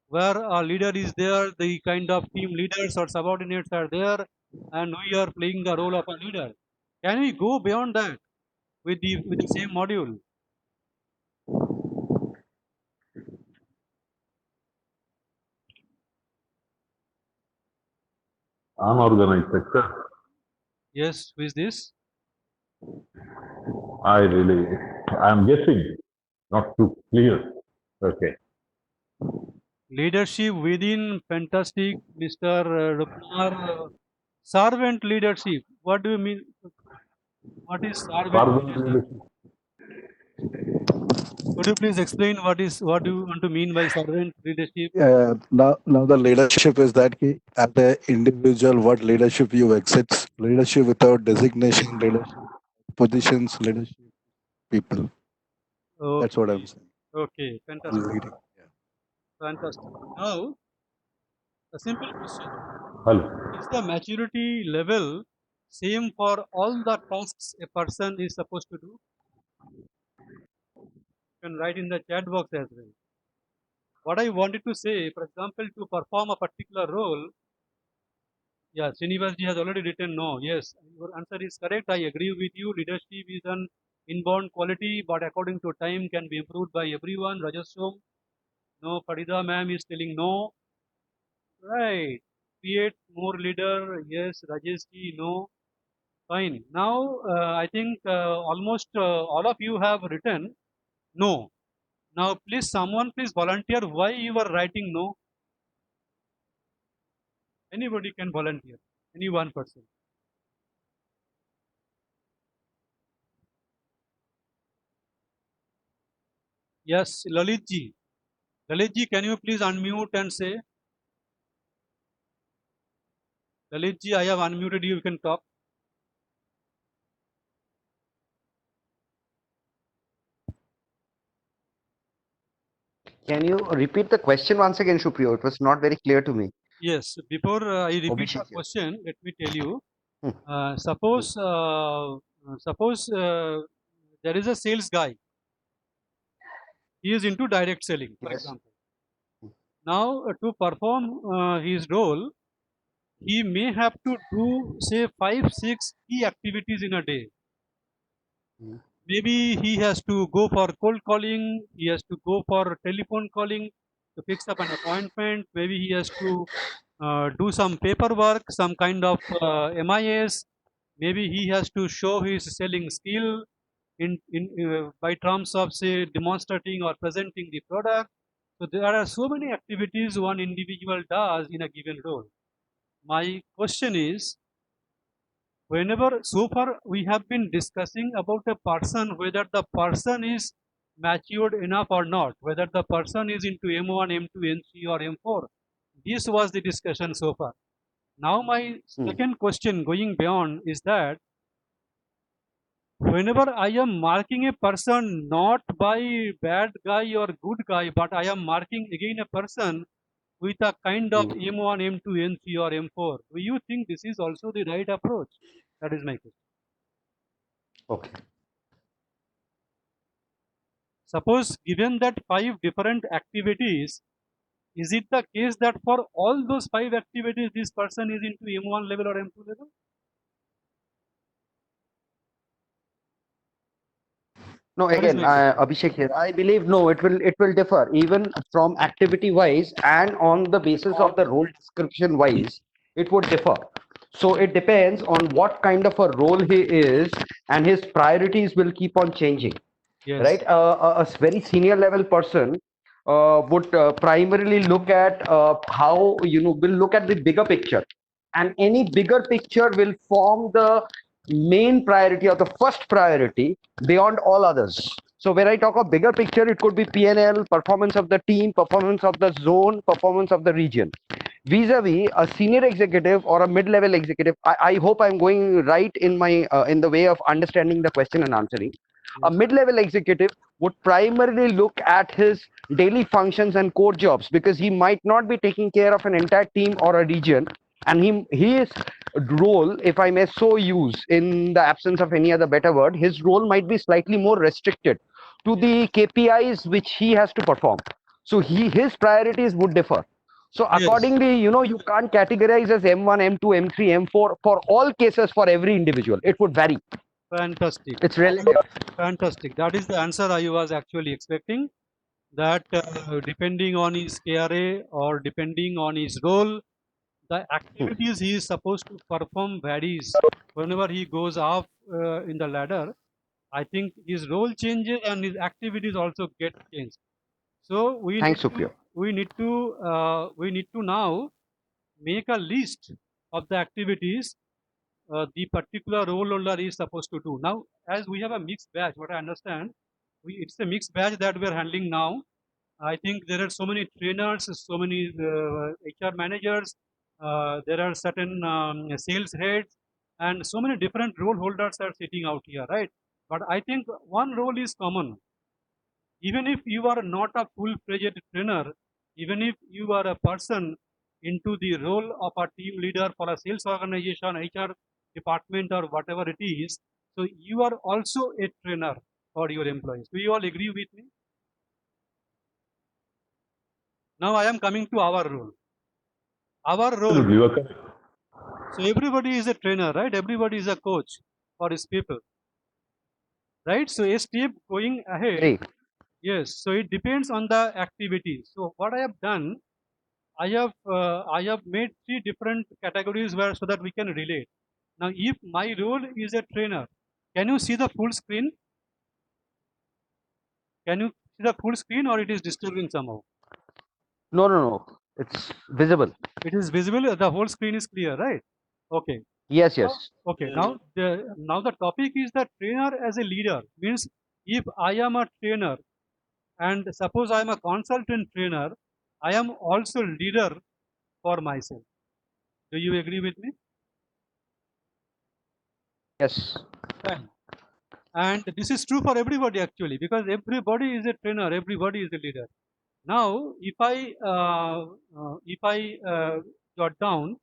where a leader is there, the kind of team leaders or subordinates are there, and we are playing the role of a leader. Can we go beyond that with the same module? Unorganized sector. Yes, who is this? I'm guessing, not too clear. Okay. Leadership within, fantastic, Mr. Rupnar. Servant leadership. What do you mean? What is servant leadership? Could you please explain what do you want to mean by servant leadership? Now the leadership is that as an individual, what leadership you exit, leadership without designation, leadership positions, leadership people. Okay. That's what I'm saying. Okay, fantastic. Leading. Fantastic. Now, a simple question. Hello. Is the maturity level same for all the tasks a person is supposed to do? You can write in the chat box as well. What I wanted to say, for example, to perform a particular role, yeah, Srinivas ji has already written no. Yes, your answer is correct. I agree with you. Leadership is an inborn quality, but according to time can be improved by everyone. Rajaswam, no. Farida ma'am is telling no. Right. Create more leader. Yes. Rajesh ji, no. Fine. Now, I think almost all of you have written no. Now, someone please volunteer why you are writing no. Anybody can volunteer. Any one person. Yes, Lalit ji. Lalit ji, can you please unmute and say? Lalit ji, I have unmuted you. You can talk. Can you repeat the question once again, Supriyo? It was not very clear to me. Yes. Before I repeat Abhishek, the yes. question, let me tell you. Hmm. Suppose there is a sales guy. He is into direct selling, for Yes. example. Now, to perform his role, he may have to do say 5-6 key activities in a day. Maybe he has to go for cold calling, he has to go for telephone calling to fix up an appointment, maybe he has to do some paperwork, some kind of MIS, maybe he has to show his selling skill by terms of say demonstrating or presenting the product. So there are so many activities one individual does in a given role. My question is, whenever so far we have been discussing about a person, whether the person is matured enough or not, whether the person is into M1, M2, M3 or M4. This was the discussion so far. Now my second question going beyond is that whenever I am marking a person not by bad guy or good guy, but I am marking again a person with a kind of M1, M2, M3 or M4, do you think this is also the right approach? That is my question. Okay. Suppose given that 5 different activities, is it the case that for all those 5 activities this person is into M1 level or M2 level? No, That is again, my question. Abhishek here. I believe no, it will differ even from activity wise and on the basis of the role description wise, it would differ. So it depends on what kind of a role he is, and his priorities will keep on changing. Yes. Right? A very senior level person would primarily look at how will look at the bigger picture, and any bigger picture will form the main priority or the first priority beyond all others. So when I talk of bigger picture, it could be PNL, performance of the team, performance of the zone, performance of the region. Vis-a-vis a senior executive or a mid-level executive, I hope I'm going right in my in the way of understanding the question and answering. A mid-level executive would primarily look at his daily functions and core jobs, because he might not be taking care of an entire team or a region, and his role, if I may so use, in the absence of any other better word, his role might be slightly more restricted to the KPIs which he has to perform. So his priorities would differ. So Yes. accordingly, you can't categorize as M1, M2, M3, M4 for all cases for every individual. It would vary. Fantastic. It's relative. Fantastic. That is the answer I was actually expecting. That depending on his KRA or depending on his role, the activities he is supposed to perform varies. Whenever he goes up in the ladder, I think his role changes and his activities also get changed. So Thanks, Supriya. we need to now make a list of the activities the particular role holder is supposed to do. Now, as we have a mixed batch, what I understand, it's a mixed batch that we are handling now. I think there are so many trainers, so many HR managers, there are certain sales heads, and so many different role holders are sitting out here, right? But I think one role is common. Even if you are not a full-fledged trainer, even if you are a person into the role of a team leader for a sales organization, HR department or whatever it is, so you are also a trainer for your employees. Do you all agree with me? Now I am coming to our role. Our role. You are correct. So everybody is a trainer, right? Everybody is a coach for his people. Right? So a step going ahead. Great. Yes. So it depends on the activity. So what I have done, I have made 3 different categories where so that we can relate. Now, if my role is a trainer, can you see the full screen? Can you see the full screen, or it is disturbing somehow? No. It's visible. It is visible. The whole screen is clear, right? Okay. Yes. Okay. Now the topic is the trainer as a leader. Means if I am a trainer and suppose I am a consultant trainer, I am also leader for myself. Do you agree with me? Yes. Fine. And this is true for everybody actually, because everybody is a trainer, everybody is a leader. Now, if I jot down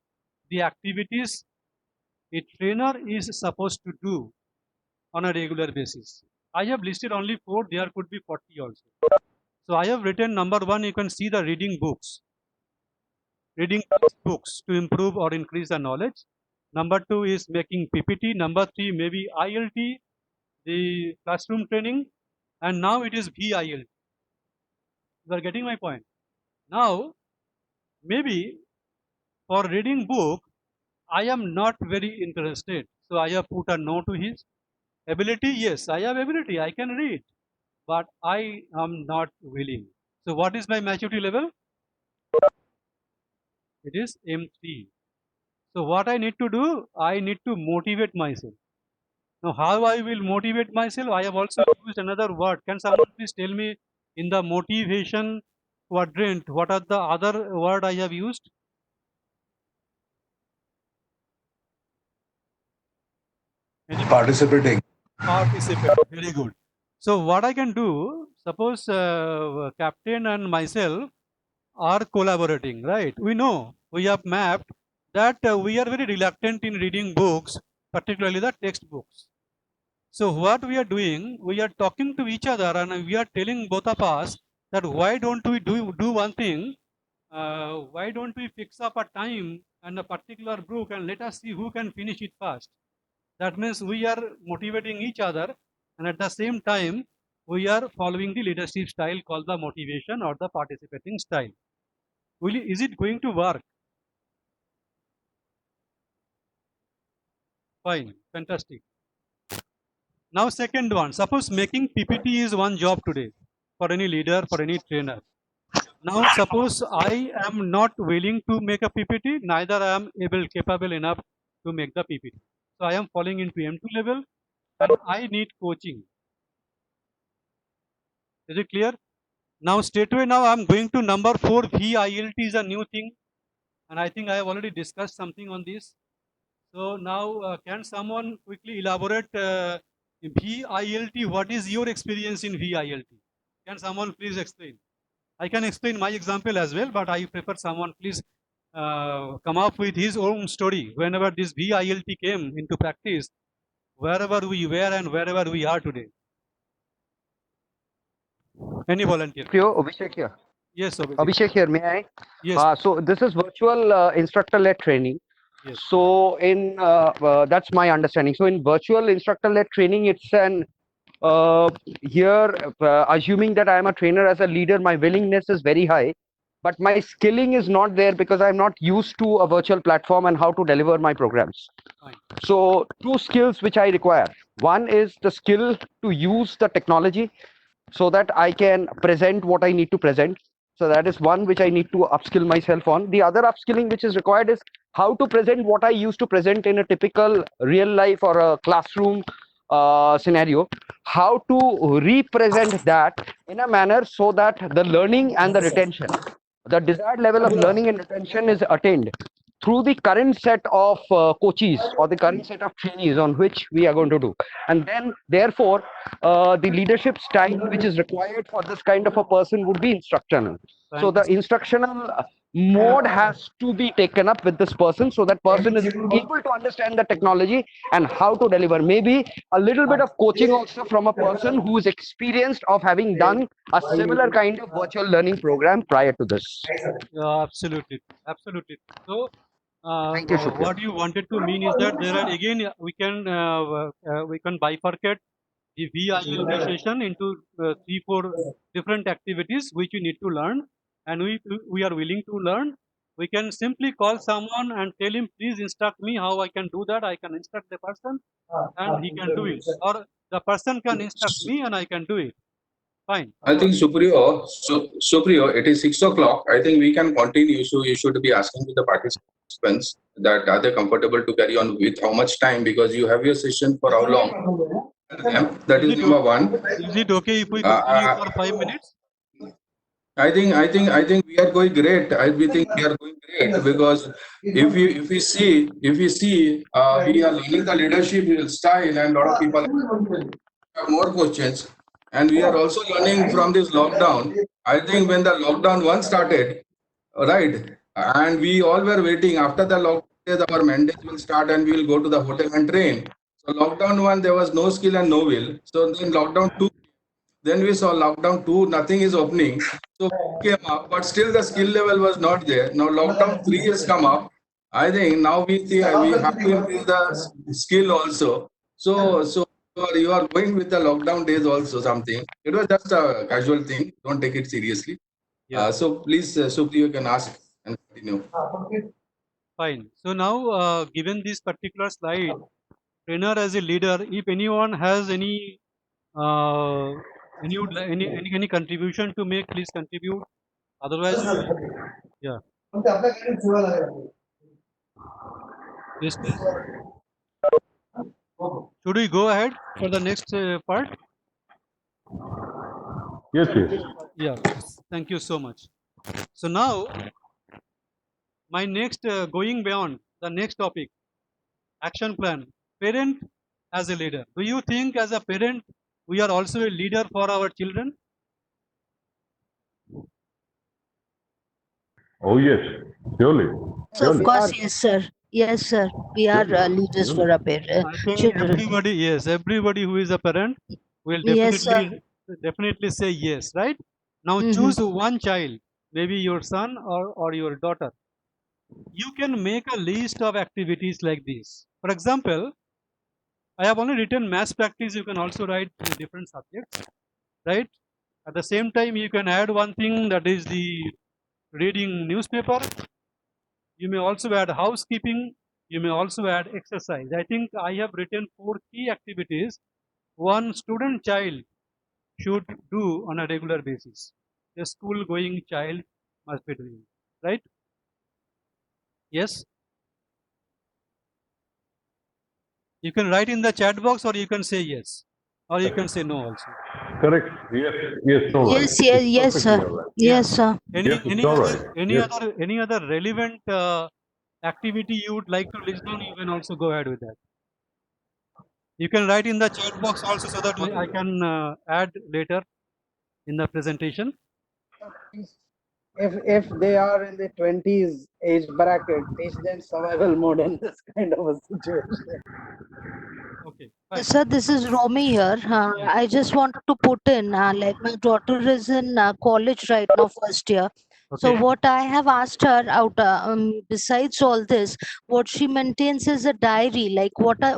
the activities a trainer is supposed to do on a regular basis, I have listed only 4. There could be 40 also. So I have written number 1. You can see the reading books. reading books to improve or increase the knowledge. Number 2 is making PPT. Number 3 maybe ILT, the classroom training, and now it is VILT. You are getting my point. Now, maybe for reading book, I am not very interested. So I have put a no to his ability. Yes, I have ability. I can read, but I am not willing. So what is my maturity level? It is M3. So what I need to do? I need to motivate myself. Now, how I will motivate myself? I have also used another word. Can someone please tell me in the motivation quadrant, what are the other word I have used? Participating. Participate. Very good. So what I can do, suppose captain and myself are collaborating, right? We know, we have mapped that we are very reluctant in reading books, particularly the textbooks. So what we are doing, we are talking to each other and we are telling both of us that why don't we do one thing, why don't we fix up a time and a particular book and let us see who can finish it first. That means we are motivating each other, and at the same time we are following the leadership style called the motivation or the participating style. Is it going to work? Fine, fantastic. Now second one, suppose making PPT is one job today for any leader, for any trainer. Now suppose I am not willing to make a PPT, neither I am capable enough to make the PPT. So I am falling into M2 level and I need coaching. Is it clear? Now straightway now I am going to number 4, VILT is a new thing, and I think I have already discussed something on this. So now can someone quickly elaborate VILT? What is your experience in VILT? Can someone please explain? I can explain my example as well, but I prefer someone please come up with his own story whenever this VILT came into practice, wherever we were and wherever we are today. Any volunteer? Abhishek here. Yes, Abhishek here, may I? Yes. So this is virtual instructor-led training. Yes. So in that's my understanding. So in virtual instructor-led training, it's an here assuming that I am a trainer as a leader, my willingness is very high, but my skilling is not there because I'm not used to a virtual platform and how to deliver my programs. Fine. So two skills which I require. One is the skill to use the technology so that I can present what I need to present. So that is one which I need to upskill myself on. The other upskilling which is required is how to present what I used to present in a typical real life or a classroom scenario, how to represent that in a manner so that the learning and the retention, the desired level of learning and retention is attained through the current set of coaches or the current set of trainees on which we are going to do. And then therefore the leadership style which is required for this kind of a person would be instructional. So the instructional mode has to be taken up with this person so that person is able to understand the technology and how to deliver. Maybe a little bit of coaching also from a person who is experienced of having done a similar kind of virtual learning program prior to this. Absolutely, absolutely. So what you wanted to mean is that there are again we can bifurcate the VILT session into 3-4 different activities which you need to learn, and we are willing to learn. We can simply call someone and tell him, please instruct me how I can do that. I can instruct the person and he can do it, or the person can instruct me and I can do it. Fine. I think Supriyo, it is 6 o'clock. I think we can continue. So you should be asking to the participants that are they comfortable to carry on with how much time, because you have your session for how long. That is number one. Is it okay if we continue for 5 minutes? I think we are going great. We think we are going great because if we see we are learning the leadership style, and a lot of people have more questions, and we are also learning from this lockdown. I think when the lockdown one started, right, and we all were waiting after the lockdown, our mandates will start and we will go to the hotel and train. So lockdown one, there was no skill and no will. So then lockdown two, Then we saw lockdown 2, nothing is opening. So came up, but still the skill level was not there. Now lockdown 3 has come up. I think now we think we have to increase the skill also. So you are going with the lockdown days also something. It was just a casual thing. Don't take it seriously. Yeah. So please, Supri, you can ask and continue. Fine. So now, given this particular slide, trainer as a leader, if anyone has any any contribution to make, please contribute. Otherwise, yeah. Yes, please. Should we go ahead for the next part? Yes, yes. Yeah. Thank you so much. So now, my next going beyond the next topic, action plan. Parent as a leader. Do you think as a parent we are also a leader for our children? Oh, yes. Surely. So of Surely. course, yes, sir. Yes, sir. We are leaders for our I think children. everybody, yes, everybody who is a parent will Yes, sir. definitely say yes, right? Now Mhm. choose one child, maybe your son or your daughter. You can make a list of activities like this. For example, I have only written maths practice. You can also write different subjects, right? At the same time, you can add one thing, that is the reading newspaper. You may also add housekeeping. You may also add exercise. I think I have written 4 key activities one student child should do on a regular basis. A school going child must be doing, right? Yes. You can write in the chat box, or you can say yes, or you can say no also. Correct. Yes, yes, all right. Yes, yes, It's yes, perfectly sir. all right. Yes, sir. Yes, it's all right. Yes. Any other relevant activity you would like to list down? You can also go ahead with that. You can write in the chat box also, so that I can add later in the presentation. If they are in the 20s age bracket, teach them survival mode in this kind of a situation. Okay. Sir, this is Romy here. I just wanted to put in, like my daughter is in college right now, first year. So Okay. what I have asked her out, besides all this, what she maintains is a diary. Like what are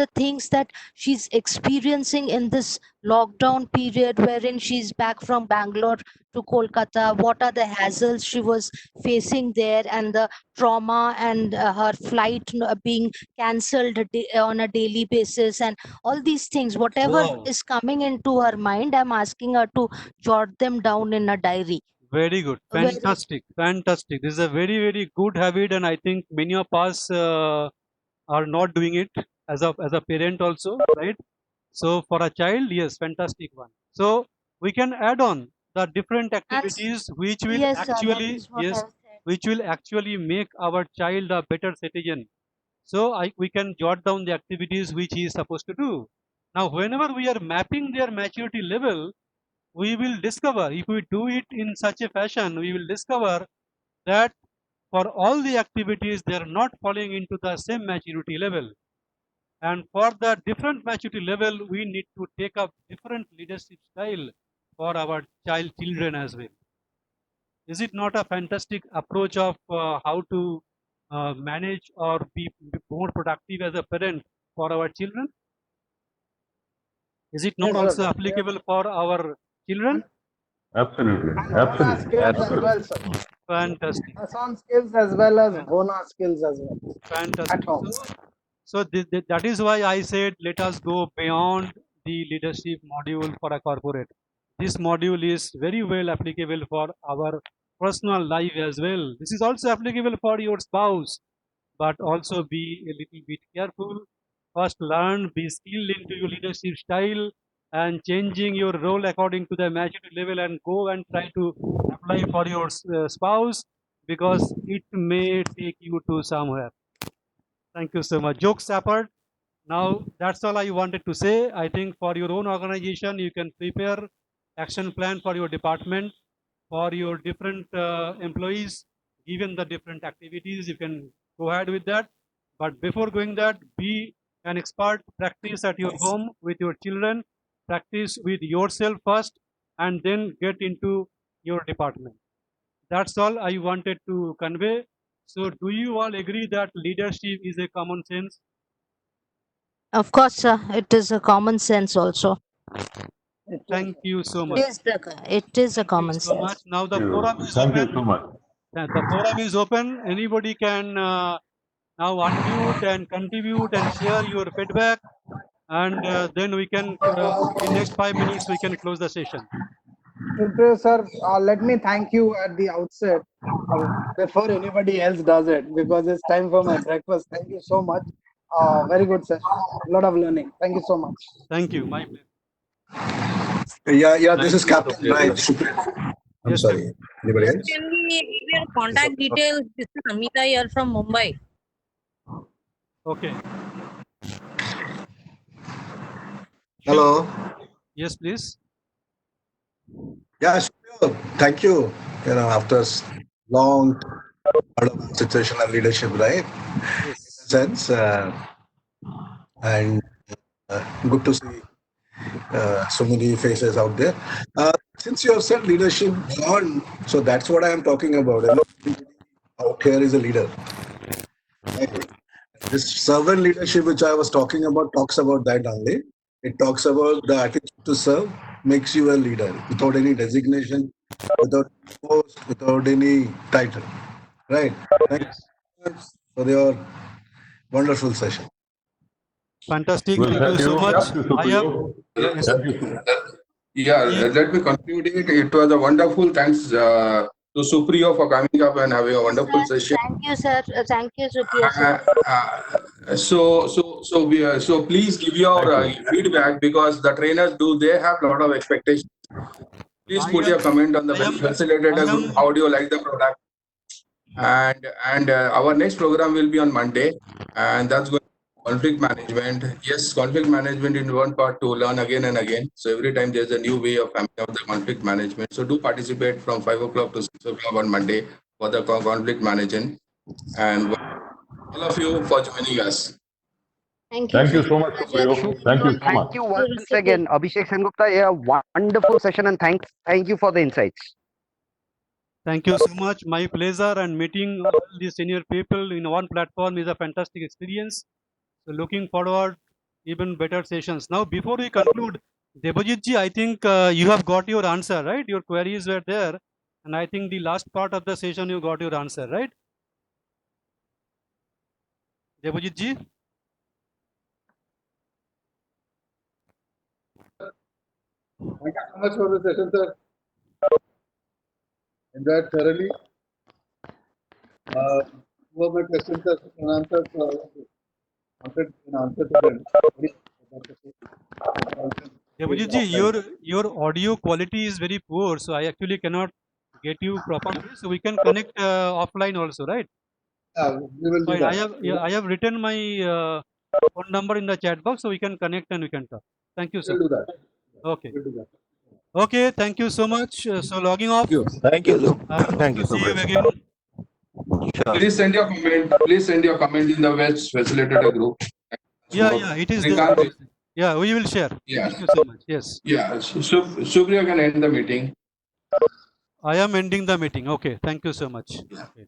the things that she's experiencing in this lockdown period, wherein she's back from Bangalore to Kolkata. What are the hassles she was facing there, and the trauma, and her flight being cancelled on a daily basis, and all these things. Whatever Wow. is coming into her mind, I'm asking her to jot them down in a diary. Very good. Fantastic. Fantastic. This is a very, very good habit, and I think many of us are not doing it as a parent also, right? So for a child, yes, fantastic one. So we can add on the different activities which will Yes, sir, that actually, is what I yes, said. which will actually make our child a better citizen. So we can jot down the activities which he is supposed to do. Now, whenever we are mapping their maturity level, we will discover, if we do it in such a fashion, we will discover that for all the activities, they are not falling into the same maturity level. And for the different maturity level, we need to take up different leadership style for our children as well. Is it not a fantastic approach of how to manage or be more productive as a parent for our children? Is it not Yes, also sir. applicable for our children? Absolutely. Hona skills as Absolutely. well, sir. Fantastic. Hands-on skills as well as Hona skills as well. Fantastic. At home. So that is why I said let us go beyond the leadership module for a corporate. This module is very well applicable for our personal life as well. This is also applicable for your spouse, but also be a little bit careful. First learn, be skilled into your leadership style, and changing your role according to the maturity level, and go and try to apply for your spouse, because it may take you to somewhere. Thank you so much. Jokes apart, now that's all I wanted to say. I think for your own organization, you can prepare action plan for your department, for your different employees, given the different activities, you can go ahead with that. But before going that, be an expert, practice at your home with your children, practice with yourself first and then get into your department. That's all I wanted to convey. So do you all agree that leadership is a common sense? Of course, sir, it is a common sense also. Thank you so much. It is a Thank you common so much. sense. Now the forum is Thank you open. so much. The forum is open. Anybody can now unmute and contribute and share your feedback, and then we can in next 5 minutes we can close the session. Supriyo sir, let me thank you at the outset before anybody else does it, because it's time for my breakfast. Thank you so much. Very good session. A lot of learning. Thank you so much. Thank you. My pleasure. Yeah, this is Thank you, Captain Raj. Supriya. I'm Yes, sorry. Anybody else? Can we give your contact details? This is Amita here from Mumbai. Okay. Hello. Yes, please. Yeah, sure. Thank you. After long situational leadership, right? Yes. In a sense, and good to see so many faces out there. Since you have said leadership beyond, so that's what I am talking about. Everybody out here is a leader. Right? This servant leadership, which I was talking about, talks about that only. It talks about the attitude to serve makes you a leader without any designation, without post, without any title. Right? Thank you so much for your wonderful session. Fantastic. Well, Thank you so much. Thank you, I have. Supriyo. Yes. Thank you. Yeah, let me conclude it. It was a wonderful. Thanks to Supriyo for coming up and having a wonderful session. Thank you, sir. Thank you, Supriya sir. So please give your feedback, because the trainers they have a lot of expectations. Please put your comment on the facilitator group. How do you like the product? And our next program will be on Monday, and that's going to be conflict management. Yes, conflict management in one part to learn again and again. So every time there's a new way of coming up the conflict management. So do participate from 5 o'clock to 6 o'clock on Monday for the conflict management. And all of you for joining us. Thank you. Thank you so much, Supriyo. Thank you so Thank much. you once again, Abhishek Sengupta. Yeah, wonderful session, and thank you for the insights. Thank you so much. My pleasure, and meeting all these senior people in one platform is a fantastic experience. So looking forward even better sessions. Now, before we conclude, Debajit ji, I think you have got your answer, right? Your queries were there, and I think the last part of the session you got your answer, right? Debajit ji. Thank you so much for the session, sir. Enjoyed thoroughly. All my questions are unanswered, answered to them. Debajit ji, your audio quality is very poor, so I actually cannot get you properly. So we can connect offline also, right? We will do Fine. that. I have written my phone number in the chat box, so we can connect and we can talk. Thank you, sir. We'll do that. Okay. We'll do that. Okay. Thank you so much. So logging off. Thank you. Thank you. See you again. Please send your comment. Please send your comment in the West facilitator group. Yeah, it is there. Yeah, we will share. Yeah. Thank you so much. Yes. Yeah. Supriya can end the meeting. I am ending the meeting. Okay. Thank you so much. Okay.